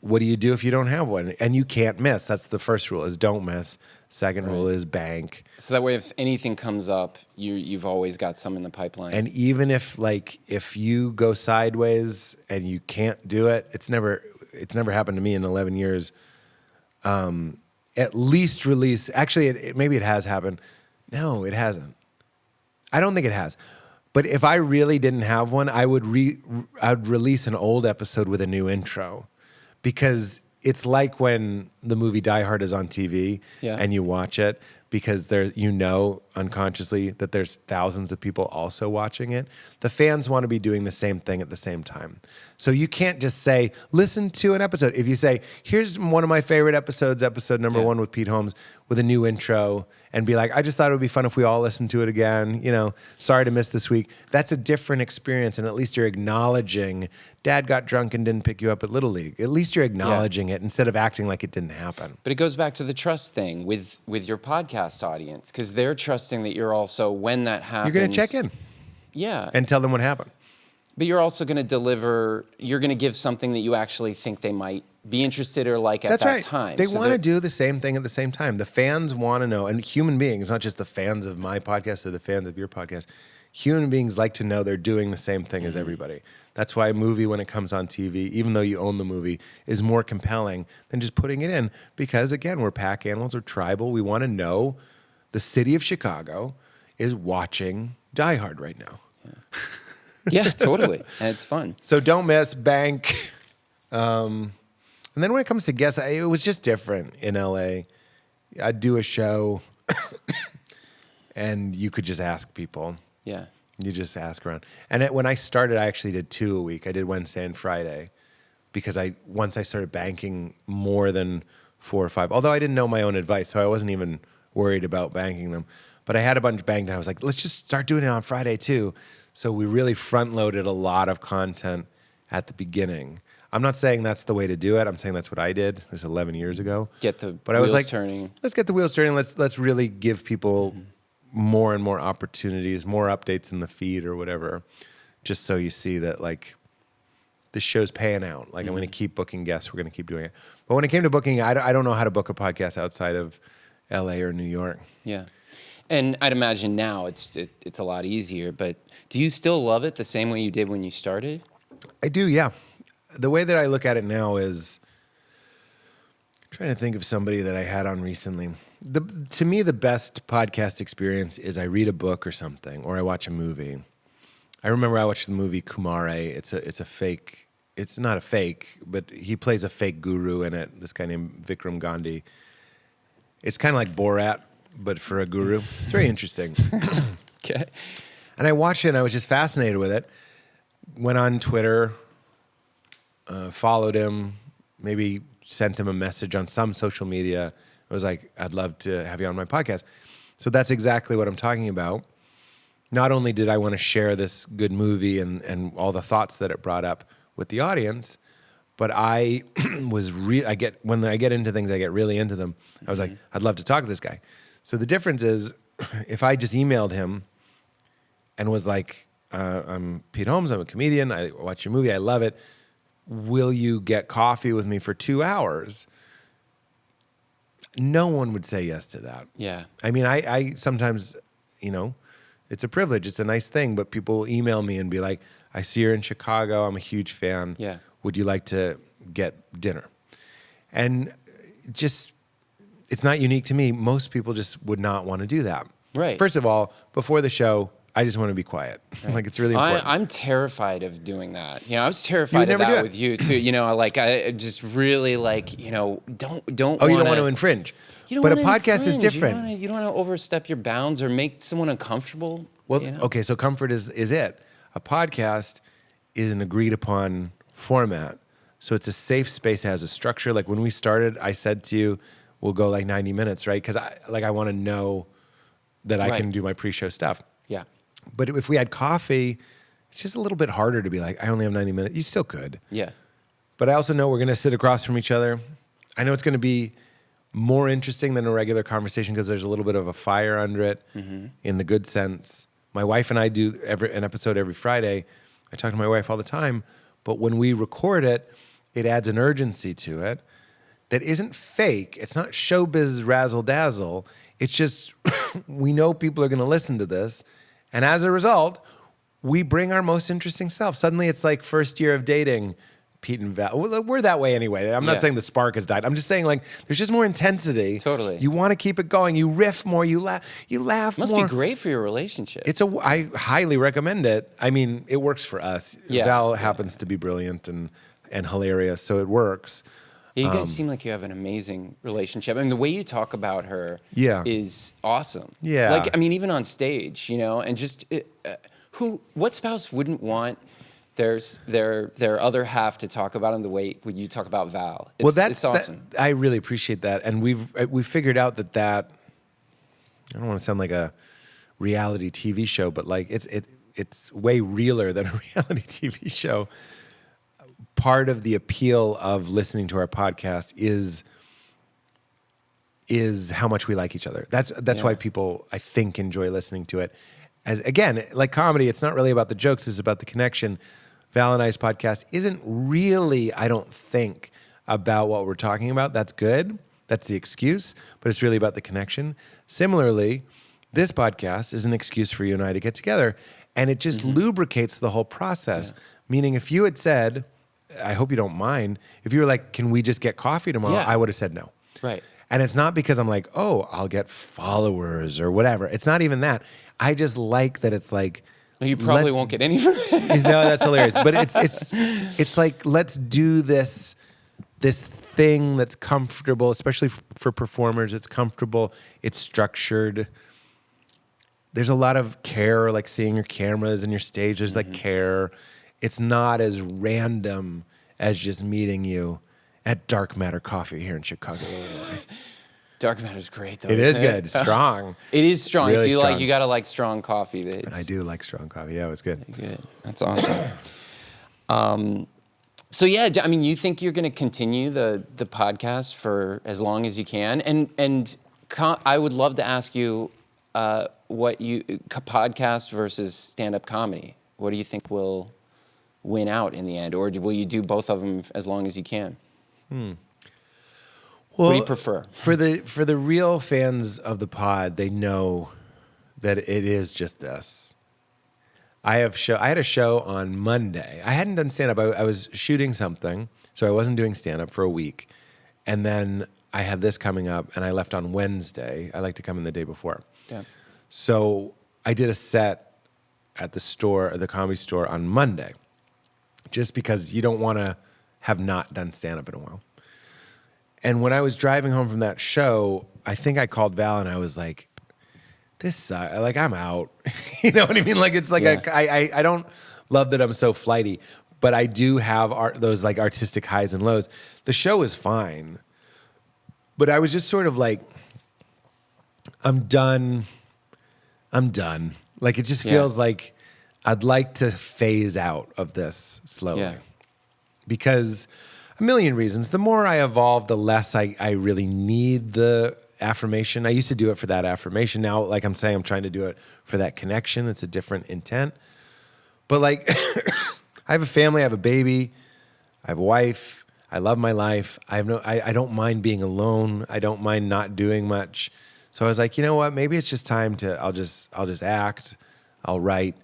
what do you do if you don't have one? And you can't miss. That's the first rule, is don't miss. Second rule is bank. So that way, if anything comes up, you've always got some in the pipeline. And even if you go sideways and you can't do it, it's never happened to me in 11 years. At least release. Actually, maybe it has happened. No, it hasn't. I don't think it has. But if I really didn't have one, I'd release an old episode with a new intro, because it's like when the movie Die Hard is on TV and you watch it, because there's, unconsciously that there's thousands of people also watching it. The fans want to be doing the same thing at the same time. So you can't just say, listen to an episode. If you say, here's one of my favorite episodes, episode number 1 with Pete Holmes, with a new intro, and be like, I just thought it would be fun if we all listened to it again. Sorry to miss this week. That's a different experience, and at least you're acknowledging Dad got drunk and didn't pick you up at Little League. At least you're acknowledging it instead of acting like it didn't happen. But it goes back to the trust thing with your podcast audience, because they're trusting that you're also, when that happens, you're going to check in. Yeah. And tell them what happened. But you're also going to deliver, you're going to give something that you actually think they might be interested or like at that time. They want to do the same thing at the same time. The fans want to know, and human beings, not just the fans of my podcast or the fans of your podcast, human beings like to know they're doing the same thing as everybody. That's why a movie, when it comes on TV, even though you own the movie, is more compelling than just putting it in. Because, again, we're pack animals, we're tribal. We want to know the city of Chicago is watching Die Hard right now. Yeah, totally. And it's fun. So don't miss Bank. And then when it comes to guests, it was just different in LA. I'd do a show and you could just ask people. Yeah. You just ask around. And when I started, I actually did 2 a week. I did Wednesday and Friday because once I started banking more than 4 or 5, although I didn't know my own advice, so I wasn't even worried about banking them. But I had a bunch banked and I was like, let's just start doing it on Friday too. So we really front-loaded a lot of content at the beginning. I'm not saying that's the way to do it. I'm saying that's what I did. This was 11 years ago. But I was like, turning. Let's get the wheels turning. Let's really give people more and more opportunities, more updates in the feed or whatever, just so you see that like this show's paying out. Like I'm going to keep booking guests. We're going to keep doing it. But when it came to booking, I don't know how to book a podcast outside of LA or New York. Yeah. And I'd imagine now it's a lot easier, but do you still love it the same way you did when you started? I do, yeah. The way that I look at it now is, I'm trying to think of somebody that I had on recently. To me, the best podcast experience is I read a book or something, or I watch a movie. I remember I watched the movie Kumare. It's a fake. It's not a fake, but he plays a fake guru in it. This guy named Vikram Gandhi. It's kind of like Borat, but for a guru. It's very interesting. Okay. And I watched it and I was just fascinated with it. Went on Twitter, followed him, maybe sent him a message on some social media. I was like, I'd love to have you on my podcast. So that's exactly what I'm talking about. Not only did I want to share this good movie and all the thoughts that it brought up with the audience, but when I get into things, I get really into them. I was like, I'd love to talk to this guy. So the difference is, if I just emailed him and was like, I'm Pete Holmes, I'm a comedian, I watch your movie, I love it. Will you get coffee with me for 2 hours? No one would say yes to that. Yeah. I mean, I sometimes, it's a privilege, it's a nice thing, but people email me and be like, I see you're in Chicago, I'm a huge fan. Yeah. Would you like to get dinner? And just, it's not unique to me. Most people just would not want to do that. Right. First of all, before the show, I just want to be quiet. Right. Like, it's really important. I'm terrified of doing that. I was terrified of that with you too. I just really don't. Oh, you don't want to infringe. But a podcast is different. You don't want to overstep your bounds or make someone uncomfortable. Well, okay, so comfort is it. A podcast is an agreed upon format. So it's a safe space, it has a structure. Like when we started, I said to you, we'll go like 90 minutes, right? Because I want to know that I can do my pre-show stuff. Yeah. But if we had coffee, it's just a little bit harder to be like, I only have 90 minutes. You still could. Yeah. But I also know we're going to sit across from each other. I know it's going to be more interesting than a regular conversation because there's a little bit of a fire under it in the good sense. My wife and I do an episode every Friday. I talk to my wife all the time. But when we record it, it adds an urgency to it that isn't fake. It's not showbiz razzle dazzle. It's just we know people are going to listen to this. And as a result, we bring our most interesting self. Suddenly it's like first year of dating, Pete and Val. Well, we're that way anyway. I'm not Yeah. saying the spark has died. I'm just saying, like, there's just more intensity. Totally. You want to keep it going. You riff more. You laugh Must more. be great for your relationship. I highly recommend it. I mean, it works for us. Yeah. Val happens to be brilliant and hilarious, so it works. Yeah, you guys seem like you have an amazing relationship. I mean, the way you talk about her Yeah. is awesome. Yeah. Like, I mean, even on stage, you know, and just what spouse wouldn't want their other half to talk about him the way when you talk about Val? It's awesome. I really appreciate that, and we've figured out that I don't want to sound like a reality TV show, but like it's way realer than a reality TV show. Part of the appeal of listening to our podcast is how much we like each other. That's why people, I think, enjoy listening to it. As again, like comedy, it's not really about the jokes, it's about the connection. Val and I's podcast isn't really, I don't think, about what we're talking about. That's good. That's the excuse, but it's really about the connection. Similarly, this podcast is an excuse for you and I to get together, and it just lubricates the whole process. Yeah. Meaning, if you had said, I hope you don't mind, if you were like, can we just get coffee tomorrow? Yeah. I would have said no. Right. And it's not because I'm like, oh, I'll get followers or whatever. It's not even that. I just like that it's like, well, you probably won't get any from it. No, that's hilarious. But it's like, let's do this thing that's comfortable, especially for performers. It's comfortable. It's structured. There's a lot of care, like seeing your cameras and your stage. There's like care. It's not as random as just meeting you at Dark Matter Coffee here in Chicago, Illinois. Dark Matter's great, though. It is good. Strong. It is strong. Really If you strong. like, you gotta like strong coffee. I do like strong coffee. Yeah, it was good. Good. That's awesome. So yeah, I mean, you think you're going to continue the podcast for as long as you can, and I would love to ask you what you podcast versus stand-up comedy. What do you think will win out in the end, or will you do both of them as long as you can? Well, what do you prefer? For the real fans of the pod, they know that it is just this. I had a show on Monday. I hadn't done stand-up. I was shooting something, so I wasn't doing stand-up for a week. And then I had this coming up, and I left on Wednesday. I like to come in the day before. Yeah. So I did a set at the comedy store on Monday, just because you don't want to have not done stand-up in a while. And when I was driving home from that show, I think I called Val and I was like, this sucks. Like, I'm out. You know what I mean? Like, it's like, I don't love that I'm so flighty, but I do have those like artistic highs and lows. The show is fine, but I was just sort of like, I'm done. Like, it just feels like I'd like to phase out of this slowly because a million reasons. The more I evolve, the less I really need the affirmation. I used to do it for that affirmation. Now, like I'm saying, I'm trying to do it for that connection. It's a different intent. But like, I have a family, I have a baby, I have a wife, I love my life. I don't mind being alone. I don't mind not doing much. So I was like, you know what? Maybe it's just time I'll just act, I'll write,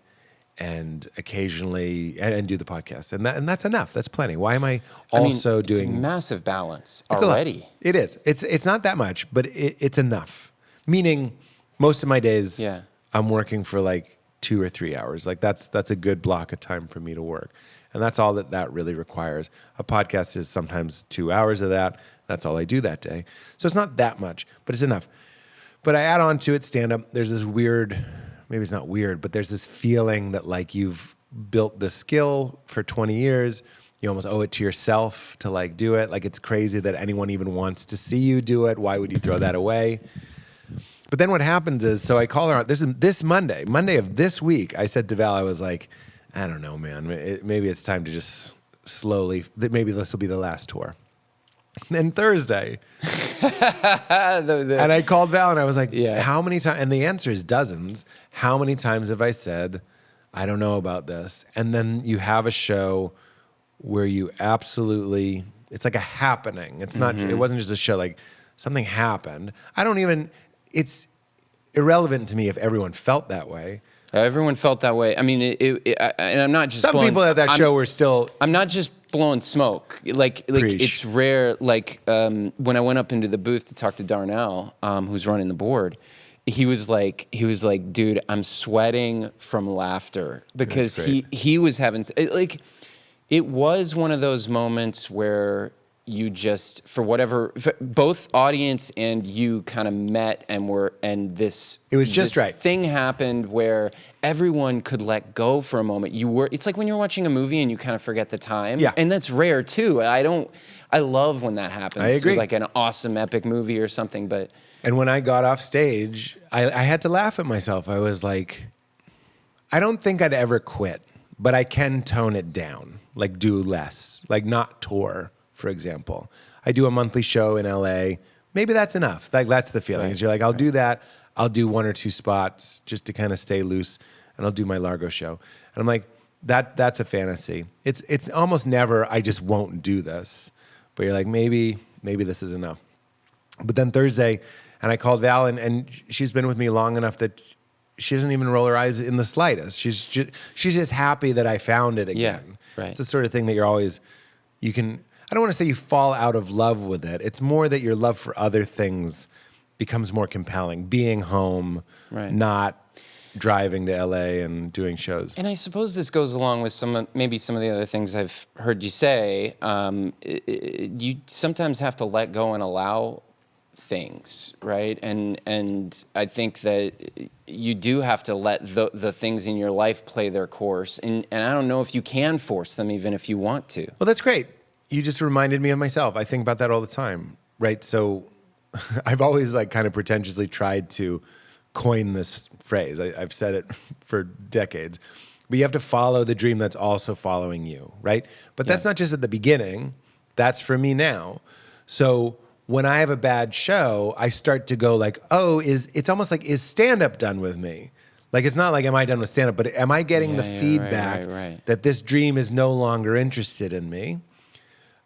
and occasionally and do the podcast, and that's enough. That's plenty. Why am I also doing? It's a massive balance It's already. It is. It's not that much, but it's enough. Meaning, most of my days, I'm working for like 2 or 3 hours. Like that's a good block of time for me to work, and that's all that really requires. A podcast is sometimes 2 hours of that. That's all I do that day. So it's not that much, but it's enough. But I add on to it stand-up. There's this weird. Maybe it's not weird, but there's this feeling that like you've built the skill for 20 years. You almost owe it to yourself to like do it. Like it's crazy that anyone even wants to see you do it. Why would you throw that away? But then what happens is, so I call her out. This Monday of this week, I said to Val, I was like, I don't know, man. Maybe it's time to just slowly, maybe this will be the last tour. Then Thursday, and I called Val and I was like, how many times? And the answer is dozens. How many times have I said, I don't know about this? And then you have a show where you absolutely, it's like a happening. It's not, it wasn't just a show, like something happened. It's irrelevant to me if everyone felt that way. Everyone felt that way. I mean, and I'm not just some people at that show were still. I'm not just blowing smoke. Like Preach. it's rare. Like when I went up into the booth to talk to Darnell, who's running the board, he was like, dude, I'm sweating from laughter because he was having it was one of those moments where you just, for whatever, both audience and you kind of met and this It was just this right. thing happened where everyone could let go for a moment. It's like when you're watching a movie and you kind of forget the time. Yeah. And that's rare too. I love when that happens. I agree. Like an awesome epic movie or something, but. And when I got off stage, I had to laugh at myself. I was like, I don't think I'd ever quit, but I can tone it down, like do less, like not tour, for example. I do a monthly show in LA. Maybe that's enough. Like that's the feeling. Is you're like, I'll do that. I'll do 1 or 2 spots just to kind of stay loose, and I'll do my Largo show. And I'm like, that's a fantasy. It's almost never I just won't do this. But you're like, maybe this is enough. But then Thursday, and I called Val, and she's been with me long enough that she doesn't even roll her eyes in the slightest. She's just happy that I found it again. Yeah, right. It's the sort of thing that you're always, I don't want to say you fall out of love with it. It's more that your love for other things becomes more compelling. Being home, not driving to LA and doing shows. And I suppose this goes along with maybe some of the other things I've heard you say. You sometimes have to let go and allow things, right? And I think that you do have to let the things in your life play their course. And I don't know if you can force them, even if you want to. Well, that's great. You just reminded me of myself. I think about that all the time, right? So I've always like kind of pretentiously tried to coin this phrase. I've said it for decades. But you have to follow the dream that's also following you, right? But that's not just at the beginning. That's for me now. So when I have a bad show, I start to go like, it's almost like, is stand-up done with me? Like, it's not like, am I done with stand-up, but am I getting the feedback that this dream is no longer interested in me?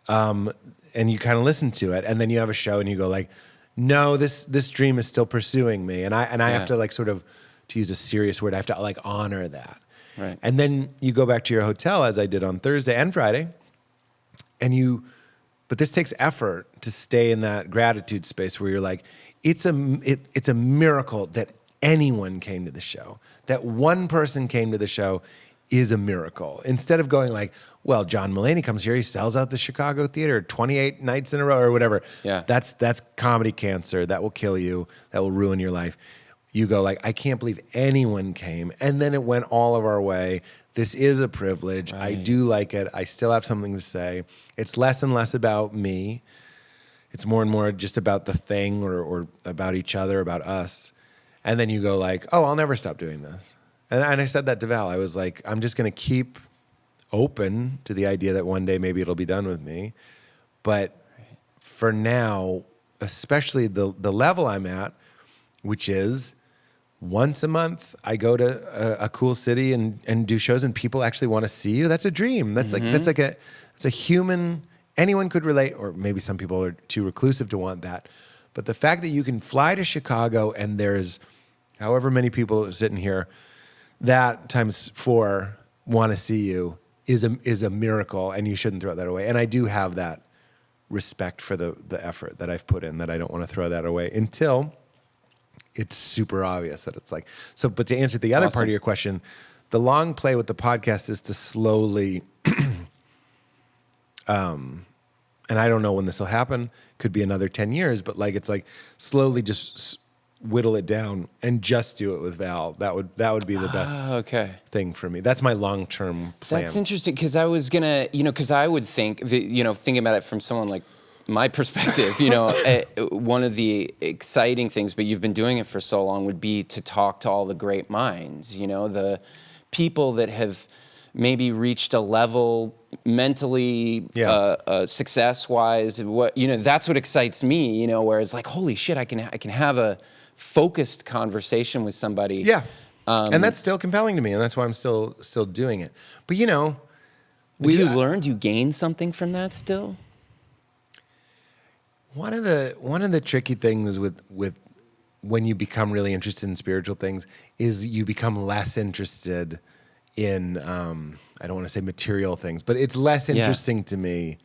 And you kind of listen to it, and then you have a show and you go like, no, this dream is still pursuing me. And I have to like sort of, to use a serious word, I have to like honor that. Right. And then you go back to your hotel, as I did on Thursday and Friday, but this takes effort to stay in that gratitude space where you're like, it's a miracle that anyone came to the show. That one person came to the show is a miracle. Instead of going like, well, John Mulaney comes here, he sells out the Chicago theater 28 nights in a row or whatever. Yeah. That's comedy cancer. That will kill you. That will ruin your life. You go like, I can't believe anyone came. And then it went all of our way. This is a privilege. Right. I do like it. I still have something to say. It's less and less about me. It's more and more just about the thing or about each other, about us. And then you go like, oh, I'll never stop doing this. And I said that to Val. I was like, I'm just going to keep open to the idea that one day maybe it'll be done with me. But for now, especially the level I'm at, which is once a month, I go to a cool city and do shows, and people actually want to see you. That's a dream. That's it's a human. Anyone could relate, or maybe some people are too reclusive to want that. But the fact that you can fly to Chicago and there's however many people sitting here, that times 4 want to see you is a miracle, and you shouldn't throw that away. And I do have that respect for the effort that I've put in, that I don't want to throw that away until it's super obvious that it's like. So, but to answer the other part of your question, the long play with the podcast is to slowly, and I don't know when this will happen, could be another 10 years, but like, it's like slowly just whittle it down and just do it with Val. That would be the best thing for me. That's my long-term plan. That's interesting, because I was gonna, because I would think, thinking about it from someone like my perspective, one of the exciting things, but you've been doing it for so long, would be to talk to all the great minds, the people that have maybe reached a level mentally, success-wise. That's what excites me, where it's like, holy shit, I can have a focused conversation with somebody. Yeah, and that's still compelling to me, and that's why I'm still doing it. But do you gain something from that still? One of the tricky things with when you become really interested in spiritual things is you become less interested in I don't want to say material things, but it's less interesting to me.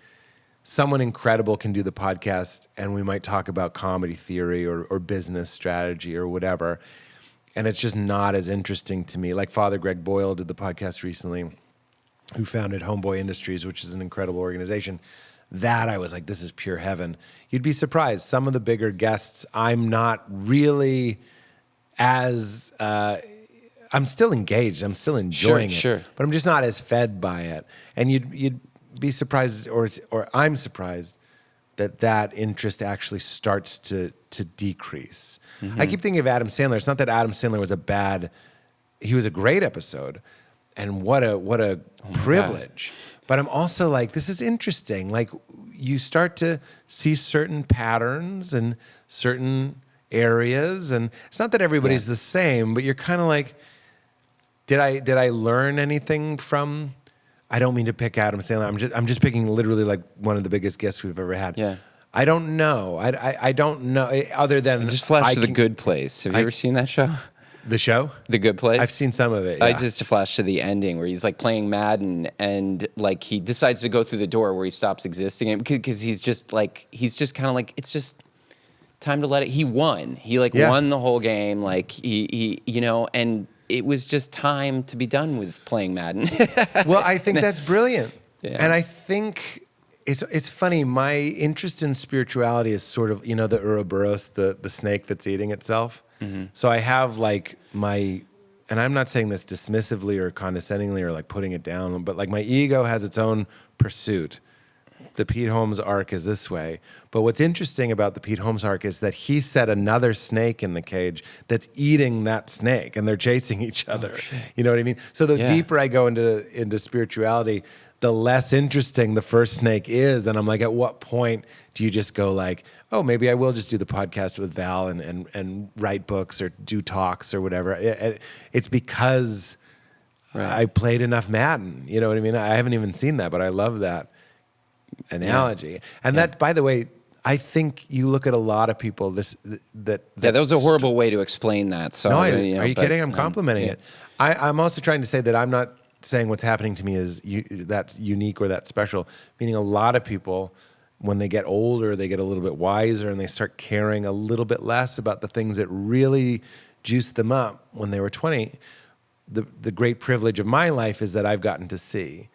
Someone incredible can do the podcast, and we might talk about comedy theory or business strategy or whatever, and it's just not as interesting to me. Like Father Greg Boyle did the podcast recently, who founded Homeboy Industries, which is an incredible organization. That I was like, this is pure heaven. You'd be surprised. Some of the bigger guests, I'm not really as, I'm still engaged. I'm still enjoying it, but I'm just not as fed by it. And you'd be surprised, or I'm surprised that interest actually starts to decrease. I keep thinking of Adam Sandler. It's not that Adam Sandler was he was a great episode, and what a privilege. But I'm also like, this is interesting. Like, you start to see certain patterns and certain areas, and it's not that everybody's the same, but you're kind of like, did I learn anything from? I don't mean to pick Adam Sandler. I'm just picking literally like one of the biggest guests we've ever had. Yeah. I don't know. I don't know, other than Just flash to The Good Place. Have you ever seen that show? The show? The Good Place? I've seen some of it, yeah. I just flashed to the ending where he's like playing Madden, and like he decides to go through the door where he stops existing, and because he's just kind of like, it's just time to let it. He won. He won the whole game. Like he and it was just time to be done with playing Madden. Well, I think that's brilliant. Yeah. And I think it's funny. My interest in spirituality is sort of, the Ouroboros, the snake that's eating itself. Mm-hmm. So I have like and I'm not saying this dismissively or condescendingly or like putting it down, but like my ego has its own pursuit. The Pete Holmes arc is this way. But what's interesting about the Pete Holmes arc is that he set another snake in the cage that's eating that snake, and they're chasing each other. Oh, you know what I mean? So the deeper I go into spirituality, the less interesting the first snake is. And I'm like, at what point do you just go like, oh, maybe I will just do the podcast with Val and write books or do talks or whatever. It's because I played enough Madden. You know what I mean? I haven't even seen that, but I love that analogy. Yeah. And that, by the way, I think you look at a lot of people that was a horrible way to explain that. So no, are you kidding? I'm complimenting it. I'm also trying to say that I'm not saying what's happening to me is that's unique or that's special. Meaning a lot of people, when they get older, they get a little bit wiser and they start caring a little bit less about the things that really juiced them up when they were 20. The great privilege of my life is that I've gotten to see.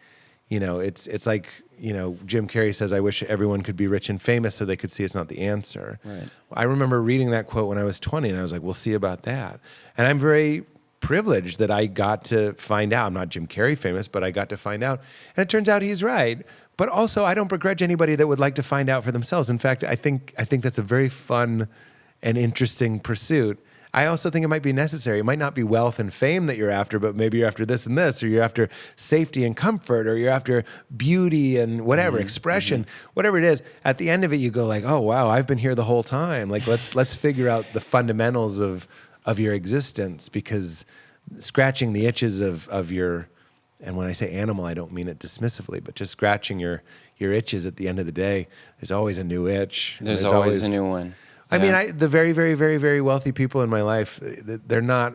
It's like, Jim Carrey says, I wish everyone could be rich and famous so they could see it's not the answer. Right. I remember reading that quote when I was 20, and I was like, we'll see about that. And I'm very privileged that I got to find out. I'm not Jim Carrey famous, but I got to find out. And it turns out he's right. But also, I don't begrudge anybody that would like to find out for themselves. In fact, I think that's a very fun and interesting pursuit. I also think it might be necessary. It might not be wealth and fame that you're after, but maybe you're after this and this, or you're after safety and comfort, or you're after beauty and whatever, expression, whatever it is. At the end of it, you go like, oh, wow, I've been here the whole time. Like, let's figure out the fundamentals of your existence, because scratching the itches of your, and when I say animal, I don't mean it dismissively, but just scratching your itches at the end of the day, there's always a new itch. There's always a new one. I mean, the very, very, very, very wealthy people in my life, they're not.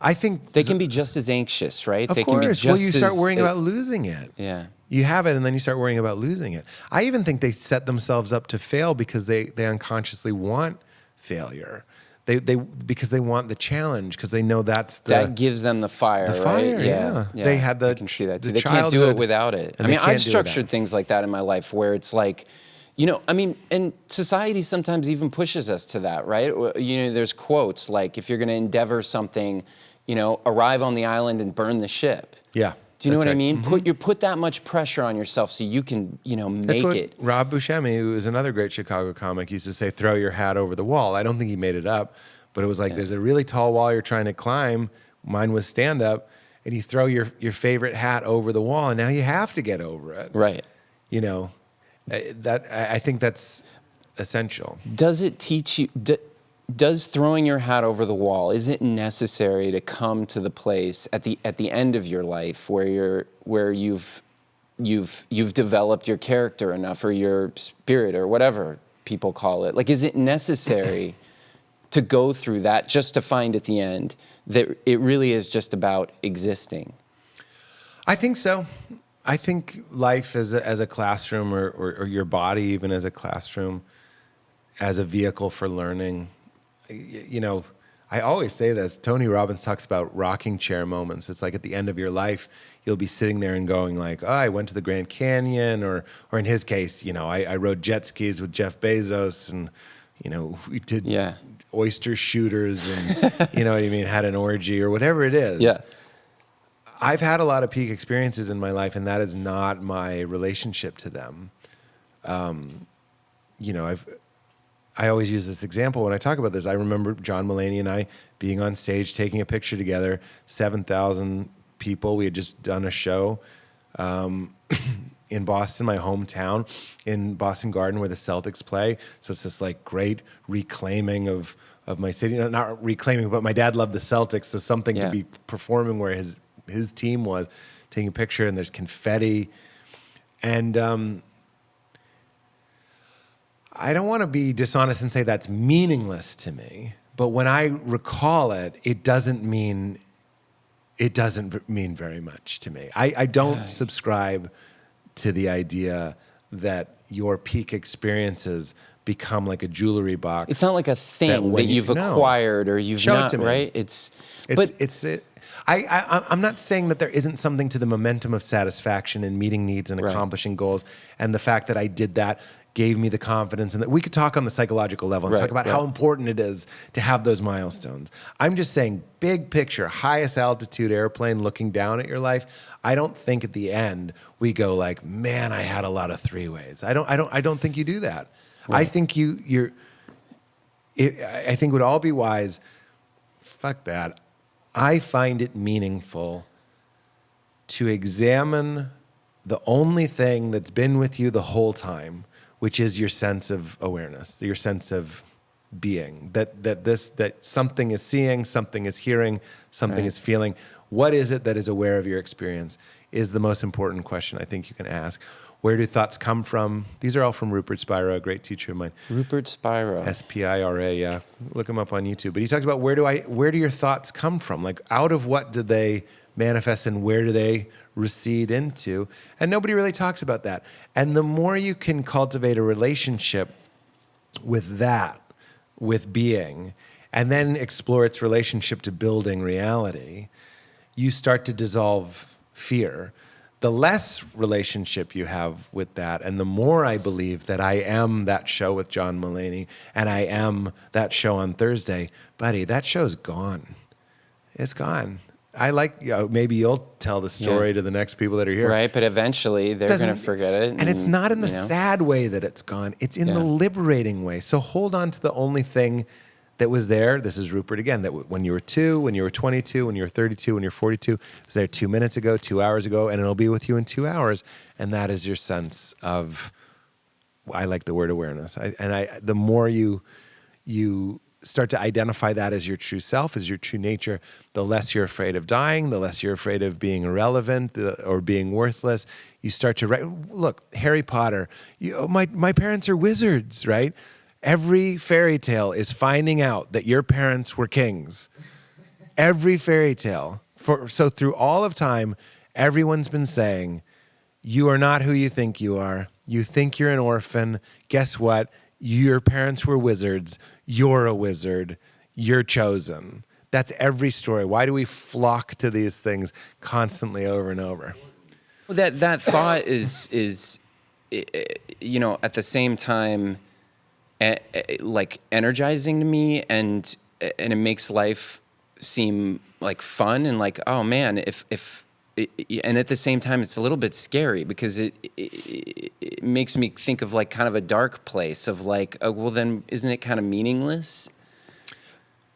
I think they can be just as anxious, right? Of course. Well, you start worrying about losing it. Yeah. You have it, and then you start worrying about losing it. I even think they set themselves up to fail because they unconsciously want failure. Because they want the challenge, because they know that gives them the fire. The fire, right? Yeah. They had I can see that. They can't do it without it. I mean, I've structured things like that in my life where it's like, and society sometimes even pushes us to that, right? There's quotes like, if you're going to endeavor something, arrive on the island and burn the ship. Yeah. Do you know what I mean? Mm-hmm. Put that much pressure on yourself so you can, make That's what it. Rob Buscemi, who is another great Chicago comic, used to say, throw your hat over the wall. I don't think he made it up, but it was like, there's a really tall wall you're trying to climb. Mine was stand-up, and you throw your favorite hat over the wall, and now you have to get over it. Right. I think that's essential. Does it teach you? Does throwing your hat over the wall, is it necessary to come to the place at the end of your life where you've developed your character enough, or your spirit, or whatever people call it? Like, is it necessary to go through that just to find at the end that it really is just about existing? I think so. I think life as a classroom, or your body even as a classroom, as a vehicle for learning. You know, I always say this. Tony Robbins talks about rocking chair moments. It's like at the end of your life, you'll be sitting there and going like, oh, I went to the Grand Canyon, or in his case, you know, I rode jet skis with Jeff Bezos, and, you know, we did oyster shooters, and, you know what I mean, had an orgy or whatever it is. Yeah. I've had a lot of peak experiences in my life, and that is not my relationship to them. You know, I always use this example when I talk about this. I remember John Mulaney and I being on stage, taking a picture together, 7,000 people. We had just done a show in Boston, my hometown, in Boston Garden where the Celtics play. So it's this like great reclaiming of my city. Not reclaiming, but my dad loved the Celtics, so something to be performing where his team was, taking a picture, and there's confetti. And I don't want to be dishonest and say that's meaningless to me, but when I recall it, it doesn't mean very much to me. I don't subscribe to the idea that your peak experiences become like a jewelry box. It's not like a thing that you've acquired or you've Show not, it to me. Right? I'm not saying that there isn't something to the momentum of satisfaction and meeting needs and accomplishing goals, and the fact that I did that gave me the confidence, and that we could talk on the psychological level and talk about how important it is to have those milestones. I'm just saying, big picture, highest altitude airplane looking down at your life. I don't think at the end we go like, man, I had a lot of three-ways. I don't think you do that. Right. I think I think it would all be wise. Fuck that. I find it meaningful to examine the only thing that's been with you the whole time, which is your sense of awareness, your sense of being, that something is seeing, something is hearing, something is feeling. What is it that is aware of your experience is the most important question I think you can ask. Where do thoughts come from? These are all from Rupert Spira, a great teacher of mine. Rupert Spira. Spira, yeah. Look him up on YouTube. But he talks about where do your thoughts come from? Like, out of what do they manifest, and where do they recede into? And nobody really talks about that. And the more you can cultivate a relationship with that, with being, and then explore its relationship to building reality, you start to dissolve fear. The less relationship you have with that, and the more I believe that I am that show with John Mulaney, and I am that show on Thursday, buddy, that show's gone. It's gone. I like, maybe you'll tell the story to the next people that are here. Right, but eventually they're going to forget it. And it's not in the sad way that it's gone. It's in the liberating way. So hold on to the only thing that was there. This is Rupert again, that when you were 2, when you were 22, when you were 32, when you're 42, it was there 2 minutes ago, 2 hours ago, and it'll be with you in 2 hours. And that is your sense of, I like the word awareness. The more you start to identify that as your true self, as your true nature, the less you're afraid of dying, the less you're afraid of being irrelevant or being worthless. You start to look, Harry Potter, my parents are wizards, right? Every fairy tale is finding out that your parents were kings. Every fairy tale. So through all of time, everyone's been saying, you are not who you think you are. You think you're an orphan. Guess what? Your parents were wizards. You're a wizard. You're chosen. That's every story. Why do we flock to these things constantly over and over? Well, that thought is at the same time, like energizing to me, and it makes life seem like fun and like, oh man, and at the same time it's a little bit scary because it makes me think of like kind of a dark place of like, oh, well then isn't it kind of meaningless?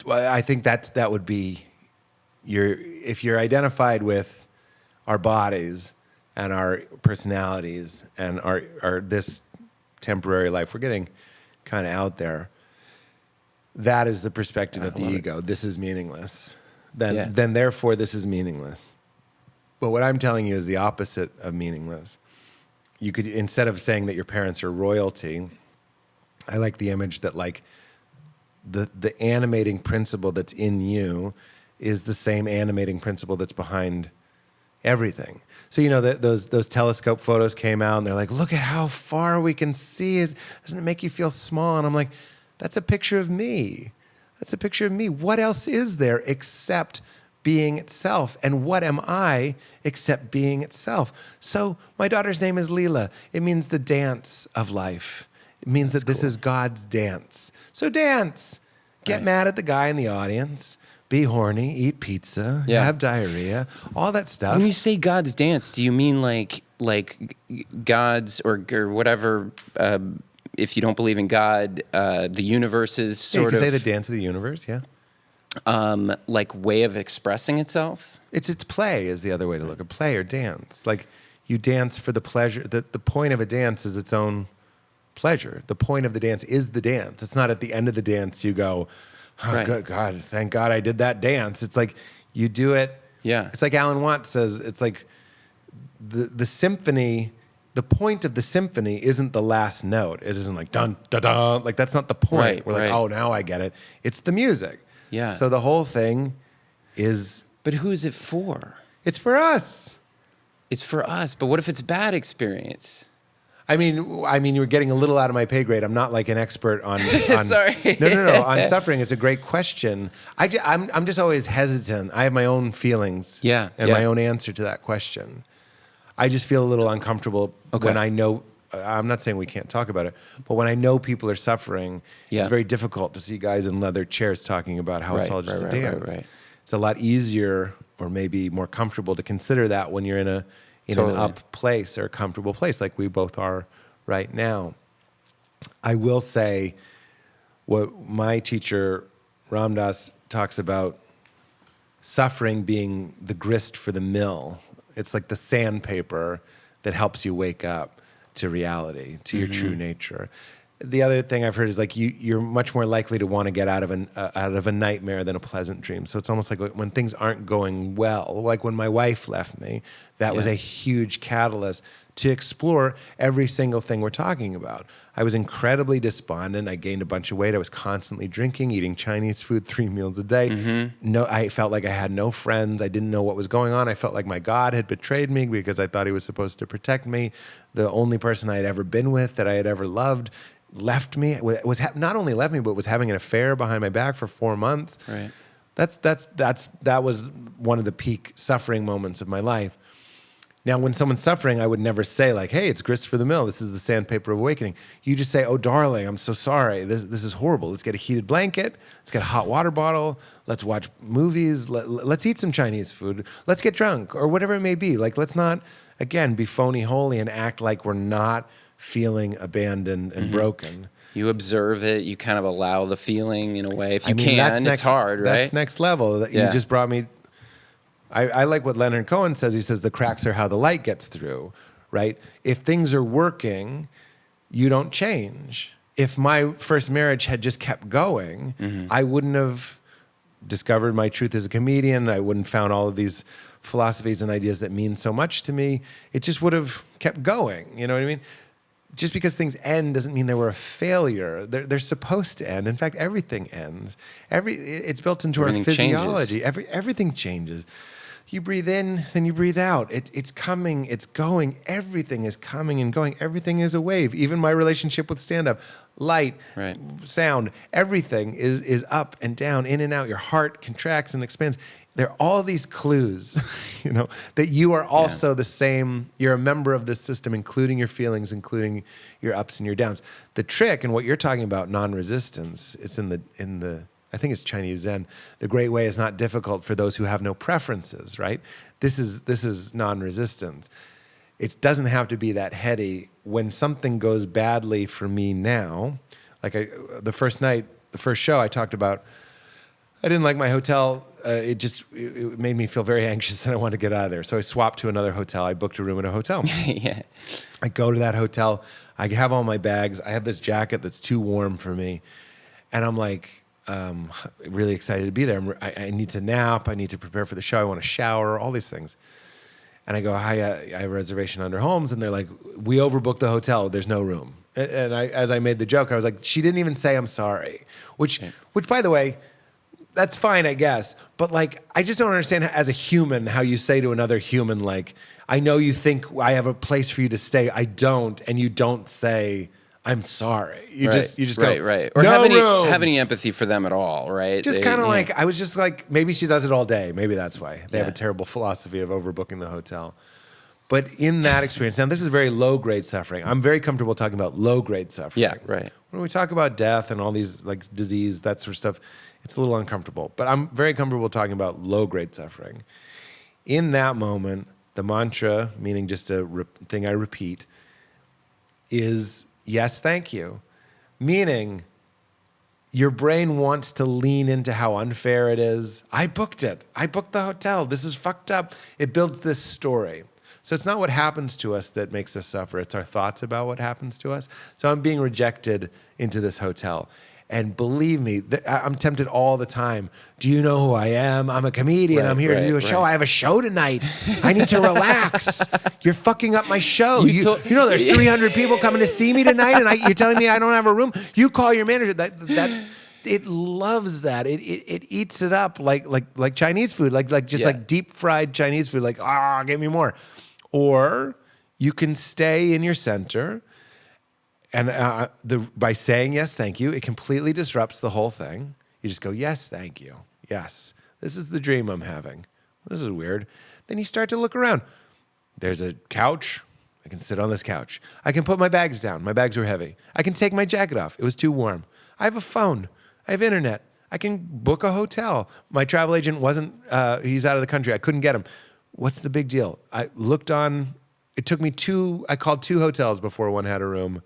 Well, I think that would be if you're identified with our bodies and our personalities and our this temporary life, we're getting kind of out there. That is the perspective of the ego. This is meaningless. Then therefore this is meaningless. But what I'm telling you is the opposite of meaningless. You could, instead of saying that your parents are royalty, I like the image that like the animating principle that's in you is the same animating principle that's behind everything. So, you know, those telescope photos came out and they're like, look at how far we can see. Doesn't it make you feel small? And I'm like, that's a picture of me. That's a picture of me. What else is there except being itself? And what am I except being itself? So my daughter's name is Leela. It means the dance of life. It means that this is God's dance. So dance. Get mad at the guy in the audience. Be horny, eat pizza, have diarrhea, all that stuff. When you say God's dance, do you mean like God's or whatever? If you don't believe in God, the universe's sort you could of say the dance of the universe, like way of expressing itself. It's play is the other way to look at play or dance. Like you dance for the pleasure. The point of a dance is its own pleasure. The point of the dance is the dance. It's not at the end of the dance you go, oh, good God, thank God I did that dance. It's like you do it. Yeah. It's like Alan Watts says, it's like the symphony, the point of the symphony isn't the last note. It isn't like dun, dun, dun. Like that's not the point. Right, We're like, oh, now I get it. It's the music. Yeah. So the whole thing is... But who is it for? It's for us. It's for us. But what if it's a bad experience? I mean, you're getting a little out of my pay grade. I'm not like an expert on Sorry. No. On suffering, it's a great question. I'm just always hesitant. I have my own feelings. Yeah. And my own answer to that question. I just feel a little uncomfortable when I know. I'm not saying we can't talk about it, but when I know people are suffering, it's very difficult to see guys in leather chairs talking about how it's all just a dance. Right. It's a lot easier, or maybe more comfortable, to consider that when you're in an up place or a comfortable place like we both are right now. I will say what my teacher Ram Dass talks about, suffering being the grist for the mill. It's like the sandpaper that helps you wake up to reality, to your true nature. The other thing I've heard is like you're much more likely to want to get out of a nightmare than a pleasant dream. So it's almost like when things aren't going well, like when my wife left me, that was a huge catalyst to explore every single thing we're talking about. I was incredibly despondent. I gained a bunch of weight. I was constantly drinking, eating Chinese food 3 meals a day. No, I felt like I had no friends. I didn't know what was going on. I felt like my God had betrayed me because I thought he was supposed to protect me. The only person I had ever been with, that I had ever loved, left me. Not only left me, but was having an affair behind my back for 4 months. Right. That was one of the peak suffering moments of my life. Now, when someone's suffering, I would never say like, hey, it's grist for the mill. This is the sandpaper of awakening. You just say, oh, darling, I'm so sorry. This is horrible. Let's get a heated blanket. Let's get a hot water bottle. Let's watch movies. Let's eat some Chinese food. Let's get drunk, or whatever it may be. Like, let's not, again, be phony holy and act like we're not feeling abandoned and broken. You observe it. You kind of allow the feeling in a way. If you can, it's hard, right? That's next level. You just brought me... I like what Leonard Cohen says. He says the cracks are how the light gets through, right? If things are working, you don't change. If my first marriage had just kept going, I wouldn't have discovered my truth as a comedian. I wouldn't have found all of these philosophies and ideas that mean so much to me. It just would have kept going. You know what I mean? Just because things end doesn't mean they were a failure. They're supposed to end. In fact, everything ends. It's built into our physiology. Everything changes. You breathe in, then you breathe out. It's coming, it's going. Everything is coming and going. Everything is a wave. Even my relationship with stand-up, light, sound, everything is up and down, in and out. Your heart contracts and expands. There are all these clues, that you are also the same. You're a member of this system, including your feelings, including your ups and your downs. The trick, and what you're talking about, non-resistance, it's in the I think it's Chinese Zen. The great way is not difficult for those who have no preferences, right? This is non-resistance. It doesn't have to be that heady. When something goes badly for me now, like the first show I talked about, I didn't like my hotel. It made me feel very anxious and I wanted to get out of there. So I swapped to another hotel. I booked a room at a hotel. Yeah. I go to that hotel. I have all my bags. I have this jacket that's too warm for me. And I'm like, really excited to be there. I need to nap. I need to prepare for the show. I want to shower, all these things. And I go, hi, I have a reservation under Holmes. And they're like, we overbooked the hotel. There's no room. And as I made the joke, I was like, she didn't even say I'm sorry, which by the way, that's fine, I guess. But like, I just don't understand as a human how you say to another human, like, I know you think I have a place for you to stay. I don't, and you don't say I'm sorry. You just go right. Or no have any empathy for them at all, right? Just kind of like, I was just like, maybe she does it all day. Maybe that's why they have a terrible philosophy of overbooking the hotel. But in that experience, now this is very low-grade suffering. I'm very comfortable talking about low-grade suffering. Yeah, right. When we talk about death and all these like disease, that sort of stuff, it's a little uncomfortable. But I'm very comfortable talking about low-grade suffering. In that moment, the mantra, meaning just a thing I repeat, is yes, thank you. Meaning, your brain wants to lean into how unfair it is. I booked it. I booked the hotel. This is fucked up. It builds this story. So it's not what happens to us that makes us suffer. It's our thoughts about what happens to us. So I'm being rejected into this hotel. And believe me, I'm tempted all the time. Do you know who I am? I'm a comedian. I'm here to do a show. I have a show tonight. I need to relax. You're fucking up my show. You know there's 300 people coming to see me tonight, and you're telling me I don't have a room? You call your manager. That it loves that. It eats it up like Chinese food, like deep fried Chinese food. Like, give me more. Or you can stay in your center. And by saying yes, thank you, it completely disrupts the whole thing. You just go, yes, thank you. Yes, this is the dream I'm having. This is weird. Then you start to look around. There's a couch. I can sit on this couch. I can put my bags down. My bags were heavy. I can take my jacket off. It was too warm. I have a phone. I have internet. I can book a hotel. My travel agent wasn't, he's out of the country. I couldn't get him. What's the big deal? I looked on, it took me I called 2 hotels before one had a room.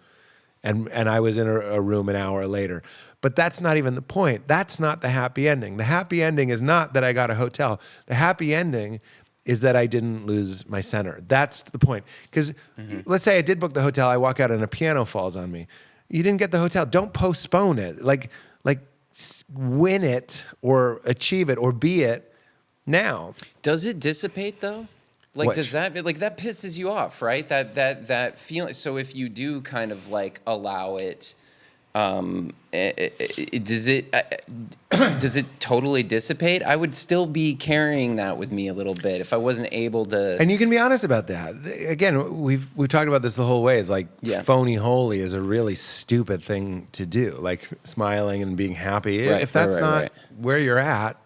And I was in a room an hour later. But that's not even the point. That's not the happy ending. The happy ending is not that I got a hotel. The happy ending is that I didn't lose my center. That's the point. Because let's say I did book the hotel, I walk out and a piano falls on me. You didn't get the hotel. Don't postpone it. Like win it or achieve it or be it now. Does it dissipate though? Like, Which? does that pisses you off, right? That feeling. So if you do kind of like allow it, does it totally dissipate? I would still be carrying that with me a little bit if I wasn't able to. And you can be honest about that. Again, we've talked about this the whole way. It's like phony holy is a really stupid thing to do. Like smiling and being happy. If that's not where you're at.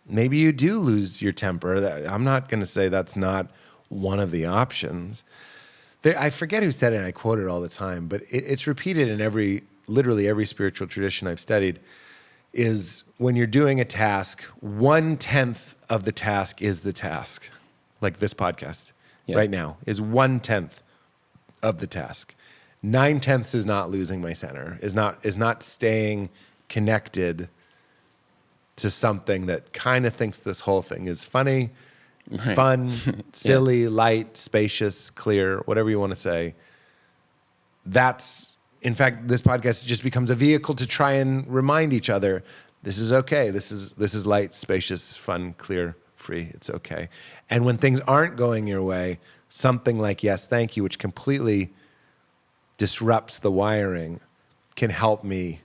Maybe you do lose your temper. I'm not going to say that's not one of the options. I forget who said it, and I quote it all the time, but it's repeated in literally every spiritual tradition I've studied, is when you're doing a task, 1/10 of the task is the task. Like this podcast right now is 1/10 of the task. 9/10 is not losing my center, is not staying connected to something that kind of thinks this whole thing is funny, fun, silly, light, spacious, clear, whatever you want to say. In fact, this podcast just becomes a vehicle to try and remind each other, this is okay. This is light, spacious, fun, clear, free. It's okay. And when things aren't going your way, something like yes, thank you, which completely disrupts the wiring, can help me.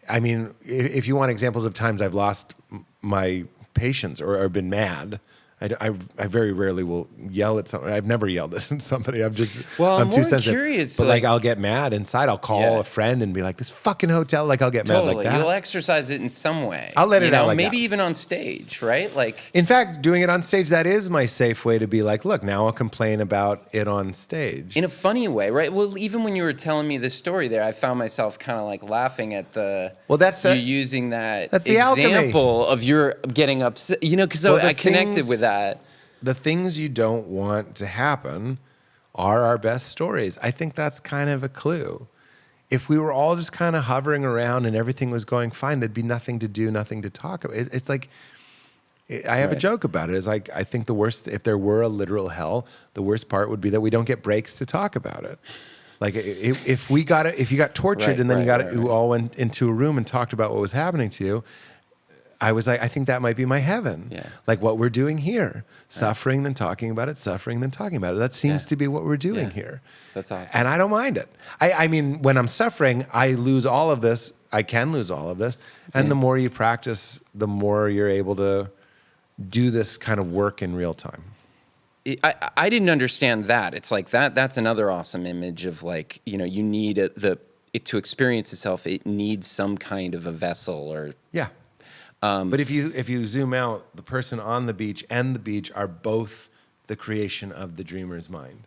I mean, if you want examples of times I've lost my patience or been mad, I very rarely will yell at somebody. I've never yelled at somebody. I'm too sensitive. Curious. But like I'll get mad inside. I'll call a friend and be like, "This fucking hotel." Like I'll get mad like that. You'll exercise it in some way. I'll let it out like maybe that. even on stage, right? Like, in fact, doing it on stage, that is my safe way to be like, look, now I'll complain about it on stage. In a funny way, right? Well, even when you were telling me this story there, I found myself kind of like laughing at you using that that's the example alchemy of your getting upset, because I connected with that. The things you don't want to happen are our best stories. I think that's kind of a clue. If we were all just kind of hovering around and everything was going fine, there'd be nothing to do, nothing to talk about. It's like, I have a joke about it. It's like, I think the worst, if there were a literal hell, the worst part would be that we don't get breaks to talk about it. Like if you got tortured and then you all went into a room and talked about what was happening to you, I was like, I think that might be my heaven. Yeah. Like what we're doing here. Suffering, then talking about it, suffering, then talking about it. That seems to be what we're doing here. That's awesome. And I don't mind it. I mean, when I'm suffering, I lose all of this. I can lose all of this. And the more you practice, the more you're able to do this kind of work in real time. I didn't understand that. It's like that's another awesome image of like, you know, you need it to experience itself. It needs some kind of a vessel or. Yeah. But if you zoom out, the person on the beach and the beach are both the creation of the dreamer's mind.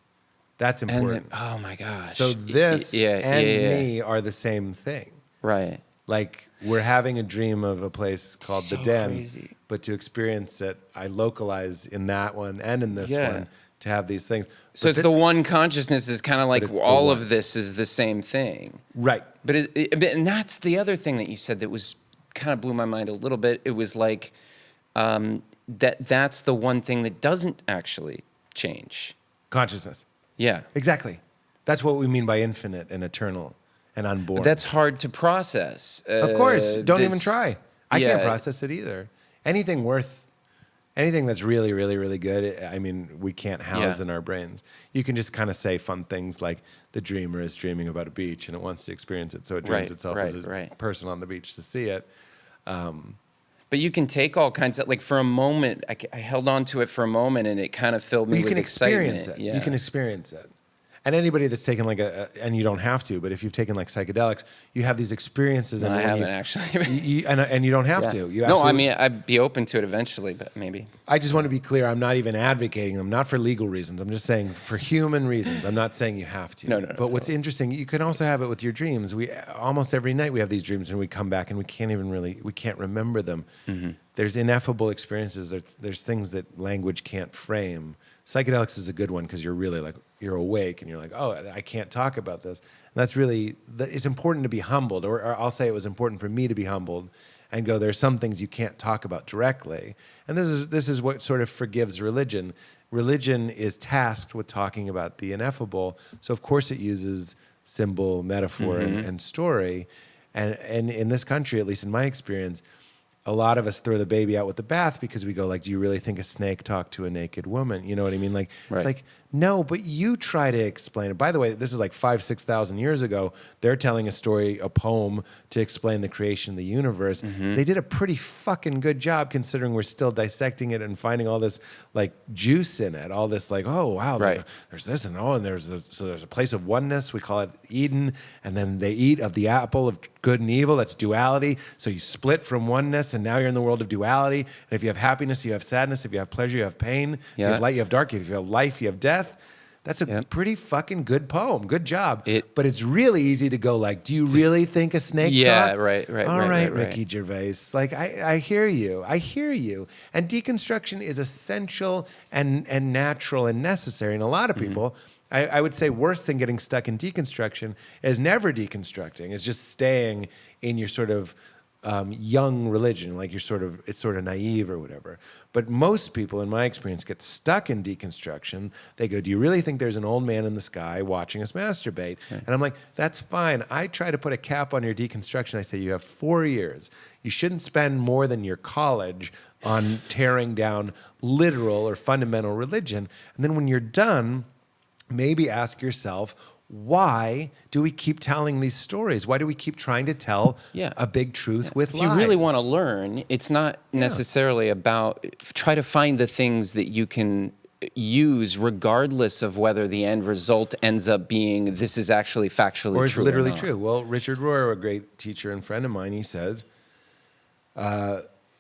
That's important. Oh my gosh. So this and me are the same thing. Right. Like we're having a dream of a place called the Den, crazy. but to experience it, I localize in that one and in this one to have these things. So it's the one consciousness is kind of like all of this is the same thing. Right. But and that's the other thing that you said that was kind of blew my mind a little bit. It was like that's the one thing that doesn't actually change. Consciousness. Yeah. Exactly. That's what we mean by infinite and eternal and unborn. But that's hard to process. Of course. Don't even try. I can't process it either. Anything that's really, really, really good, I mean, we can't house in our brains. You can just kind of say fun things like the dreamer is dreaming about a beach and it wants to experience it, so it dreams itself as a person on the beach to see it. But you can take all kinds of, like for a moment, I held on to it for a moment and it kind of filled me with excitement. Experience it. Yeah. You can experience it. And anybody that's taken like and you don't have to, but if you've taken like psychedelics, you have these experiences. No, I haven't actually. And you don't have to. No, I mean, I'd be open to it eventually, but maybe. I just want to be clear. I'm not even advocating them, not for legal reasons. I'm just saying for human reasons. I'm not saying you have to. No. But what's interesting, you can also have it with your dreams. We almost every night we have these dreams and we come back and we can't remember them. Mm-hmm. There's ineffable experiences. There's things that language can't frame. Psychedelics is a good one because you're really like, you're awake and you're like, oh, I can't talk about this. And that's really, it's important to be humbled, or I'll say it was important for me to be humbled and go, there's some things you can't talk about directly. And this is what sort of forgives religion. Religion is tasked with talking about the ineffable. So of course it uses symbol, metaphor, and story. And in this country, at least in my experience, a lot of us throw the baby out with the bath because we go like, do you really think a snake talked to a naked woman? You know what I mean? Like, It's like, no, but you try to explain it. By the way, this is like 5,000-6,000 years ago. They're telling a story, a poem to explain the creation of the universe. Mm-hmm. They did a pretty fucking good job considering we're still dissecting it and finding all this like juice in it. All this like, oh, wow, there's this and there's a place of oneness. We call it Eden. And then they eat of the apple of good and evil. That's duality. So you split from oneness and now you're in the world of duality. And if you have happiness, you have sadness. If you have pleasure, you have pain. If you have light, you have dark. If you have life, you have death. That's a pretty fucking good poem. Good job. But it's really easy to go like, do you really think a snake talk? Yeah, right. All right, Ricky Gervais. Like, I hear you. I hear you. And deconstruction is essential and natural and necessary. And a lot of people, I would say worse than getting stuck in deconstruction is never deconstructing. It's just staying in your sort of young religion, like it's sort of naive or whatever. But most people, in my experience, get stuck in deconstruction. They go, do you really think there's an old man in the sky watching us masturbate? Right. And I'm like, that's fine. I try to put a cap on your deconstruction. I say, you have 4 years. You shouldn't spend more than your college on tearing down literal or fundamental religion. And then when you're done, maybe ask yourself, why do we keep telling these stories? Why do we keep trying to tell a big truth with lies? If you really want to learn, it's not necessarily about try to find the things that you can use regardless of whether the end result ends up being this is actually factually true or it's literally or true. Well, Richard Rohr, a great teacher and friend of mine, he says,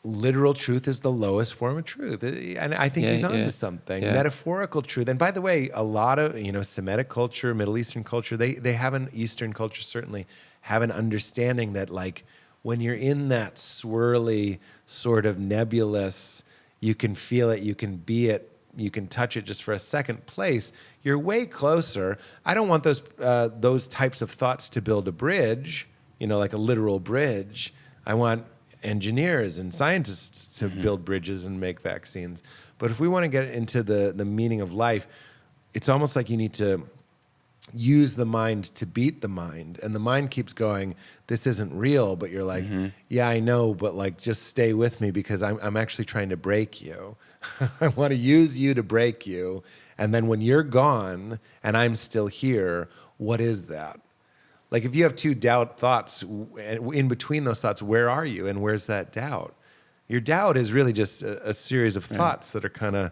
literal truth is the lowest form of truth. And I think he's onto something. Metaphorical truth. And by the way, a lot of, Semitic culture, Middle Eastern culture, they have an Eastern culture certainly have an understanding that like when you're in that swirly sort of nebulous, you can feel it, you can be it, you can touch it just for a second place, you're way closer. I don't want those types of thoughts to build a bridge, like a literal bridge. I want engineers and scientists to build bridges and make vaccines. But if we want to get into the meaning of life, it's almost like you need to use the mind to beat the mind, and the mind keeps going, this isn't real, but you're like, yeah, I know, but like just stay with me because I'm actually trying to break you. I want to use you to break you, and then when you're gone and I'm still here, what is that? Like if you have two doubt thoughts, in between those thoughts, where are you and where's that doubt? Your doubt is really just a series of thoughts that are kind of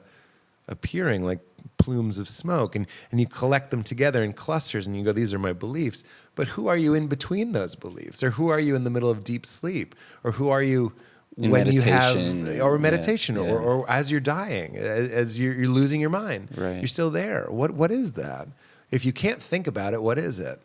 appearing like plumes of smoke, and you collect them together in clusters and you go, these are my beliefs. But who are you in between those beliefs? Or who are you in the middle of deep sleep? Or who are you when you have, or meditation, or as you're dying, as you're losing your mind? Right. You're still there. What is that? If you can't think about it, what is it?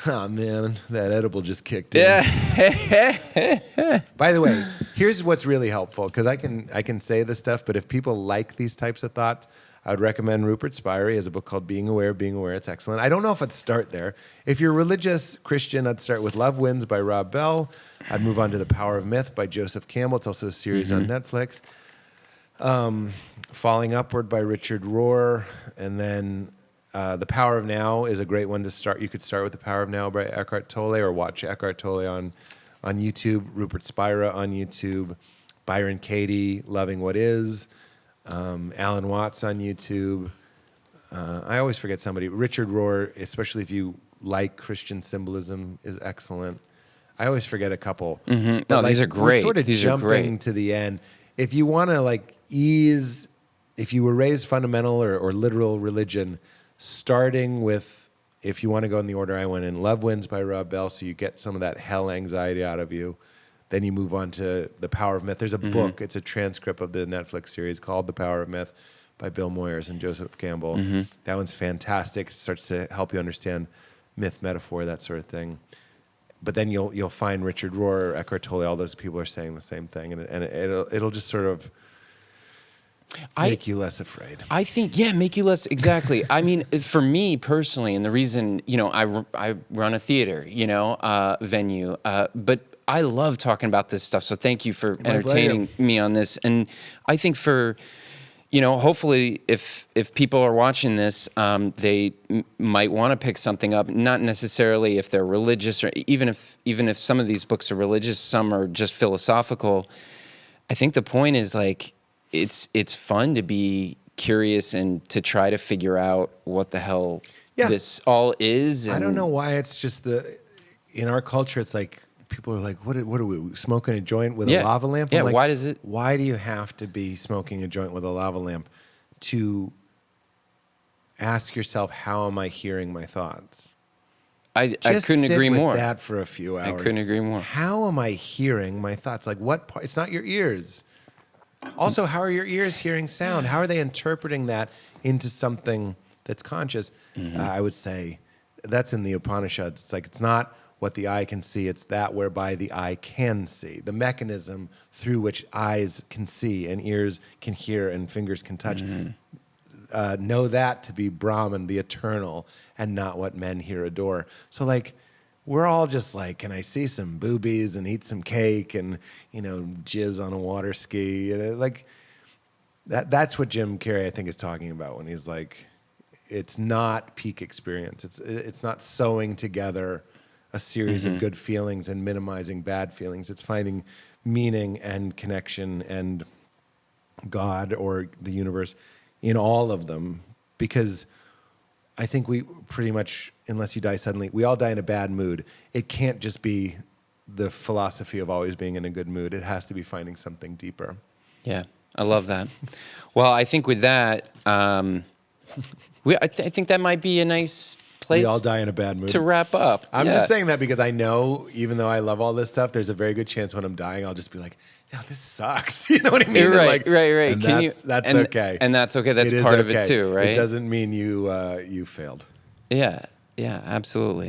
Oh man, that edible just kicked in. Yeah. By the way, here's what's really helpful, because I can say this stuff, but if people like these types of thoughts, I would recommend Rupert Spira. He has a book called Being Aware, Being Aware. It's excellent. I don't know if I'd start there. If you're religious Christian, I'd start with Love Wins by Rob Bell. I'd move on to The Power of Myth by Joseph Campbell. It's also a series on Netflix. Falling Upward by Richard Rohr, and then The Power of Now is a great one to start. You could start with The Power of Now by Eckhart Tolle, or watch Eckhart Tolle on YouTube, Rupert Spira on YouTube, Byron Katie, Loving What Is, Alan Watts on YouTube. I always forget somebody. Richard Rohr, especially if you like Christian symbolism, is excellent. I always forget a couple. Mm-hmm. No, these are great. Sort of these jumping are great. to the end. If you want to like ease, if you were raised fundamental or literal religion, starting with, if you want to go in the order I went in, Love Wins by Rob Bell, so you get some of that hell anxiety out of you. Then you move on to The Power of Myth. There's a book, it's a transcript of the Netflix series called The Power of Myth by Bill Moyers and Joseph Campbell. That one's fantastic. It starts to help you understand myth, metaphor, that sort of thing. But then you'll find Richard Rohr or Eckhart Tolle, all those people are saying the same thing, and it'll just sort of make you less afraid. I think, make you less, exactly. I mean, for me personally, and the reason, I run a theater, venue, but I love talking about this stuff. So thank you for entertaining me on this. And I think for, hopefully if people are watching this, they might want to pick something up, not necessarily if they're religious, or even if some of these books are religious, some are just philosophical. I think the point is like, it's fun to be curious and to try to figure out what the hell this all is. And I don't know why it's just in our culture, it's like people are like, what are we smoking a joint with a lava lamp? Yeah, like, why do you have to be smoking a joint with a lava lamp to ask yourself, how am I hearing my thoughts? I couldn't agree more. Just sit with that for a few hours. I couldn't agree more. How am I hearing my thoughts? Like what part? It's not your ears. Also, how are your ears hearing sound? How are they interpreting that into something that's conscious? I would say that's in the Upanishads. It's like, it's not what the eye can see, it's that whereby the eye can see. The mechanism through which eyes can see and ears can hear and fingers can touch. Know that to be Brahman, the eternal, and not what men here adore. So like, we're all just like, can I see some boobies and eat some cake and, jizz on a water ski? And like, that's what Jim Carrey, I think, is talking about when he's like, it's not peak experience. It's not sewing together a series of good feelings and minimizing bad feelings. It's finding meaning and connection and God or the universe in all of them, because I think we pretty much, unless you die suddenly, we all die in a bad mood. It can't just be the philosophy of always being in a good mood. It has to be finding something deeper. Yeah, I love that. Well, I think with that, I think that might be a nice place. We all die in a bad mood to wrap up. I'm just saying that because I know, even though I love all this stuff, there's a very good chance when I'm dying, I'll just be like, no, this sucks. You know what I mean? Right. And that's okay. And that's okay. That's part of it too, right? It doesn't mean you failed. Yeah, absolutely.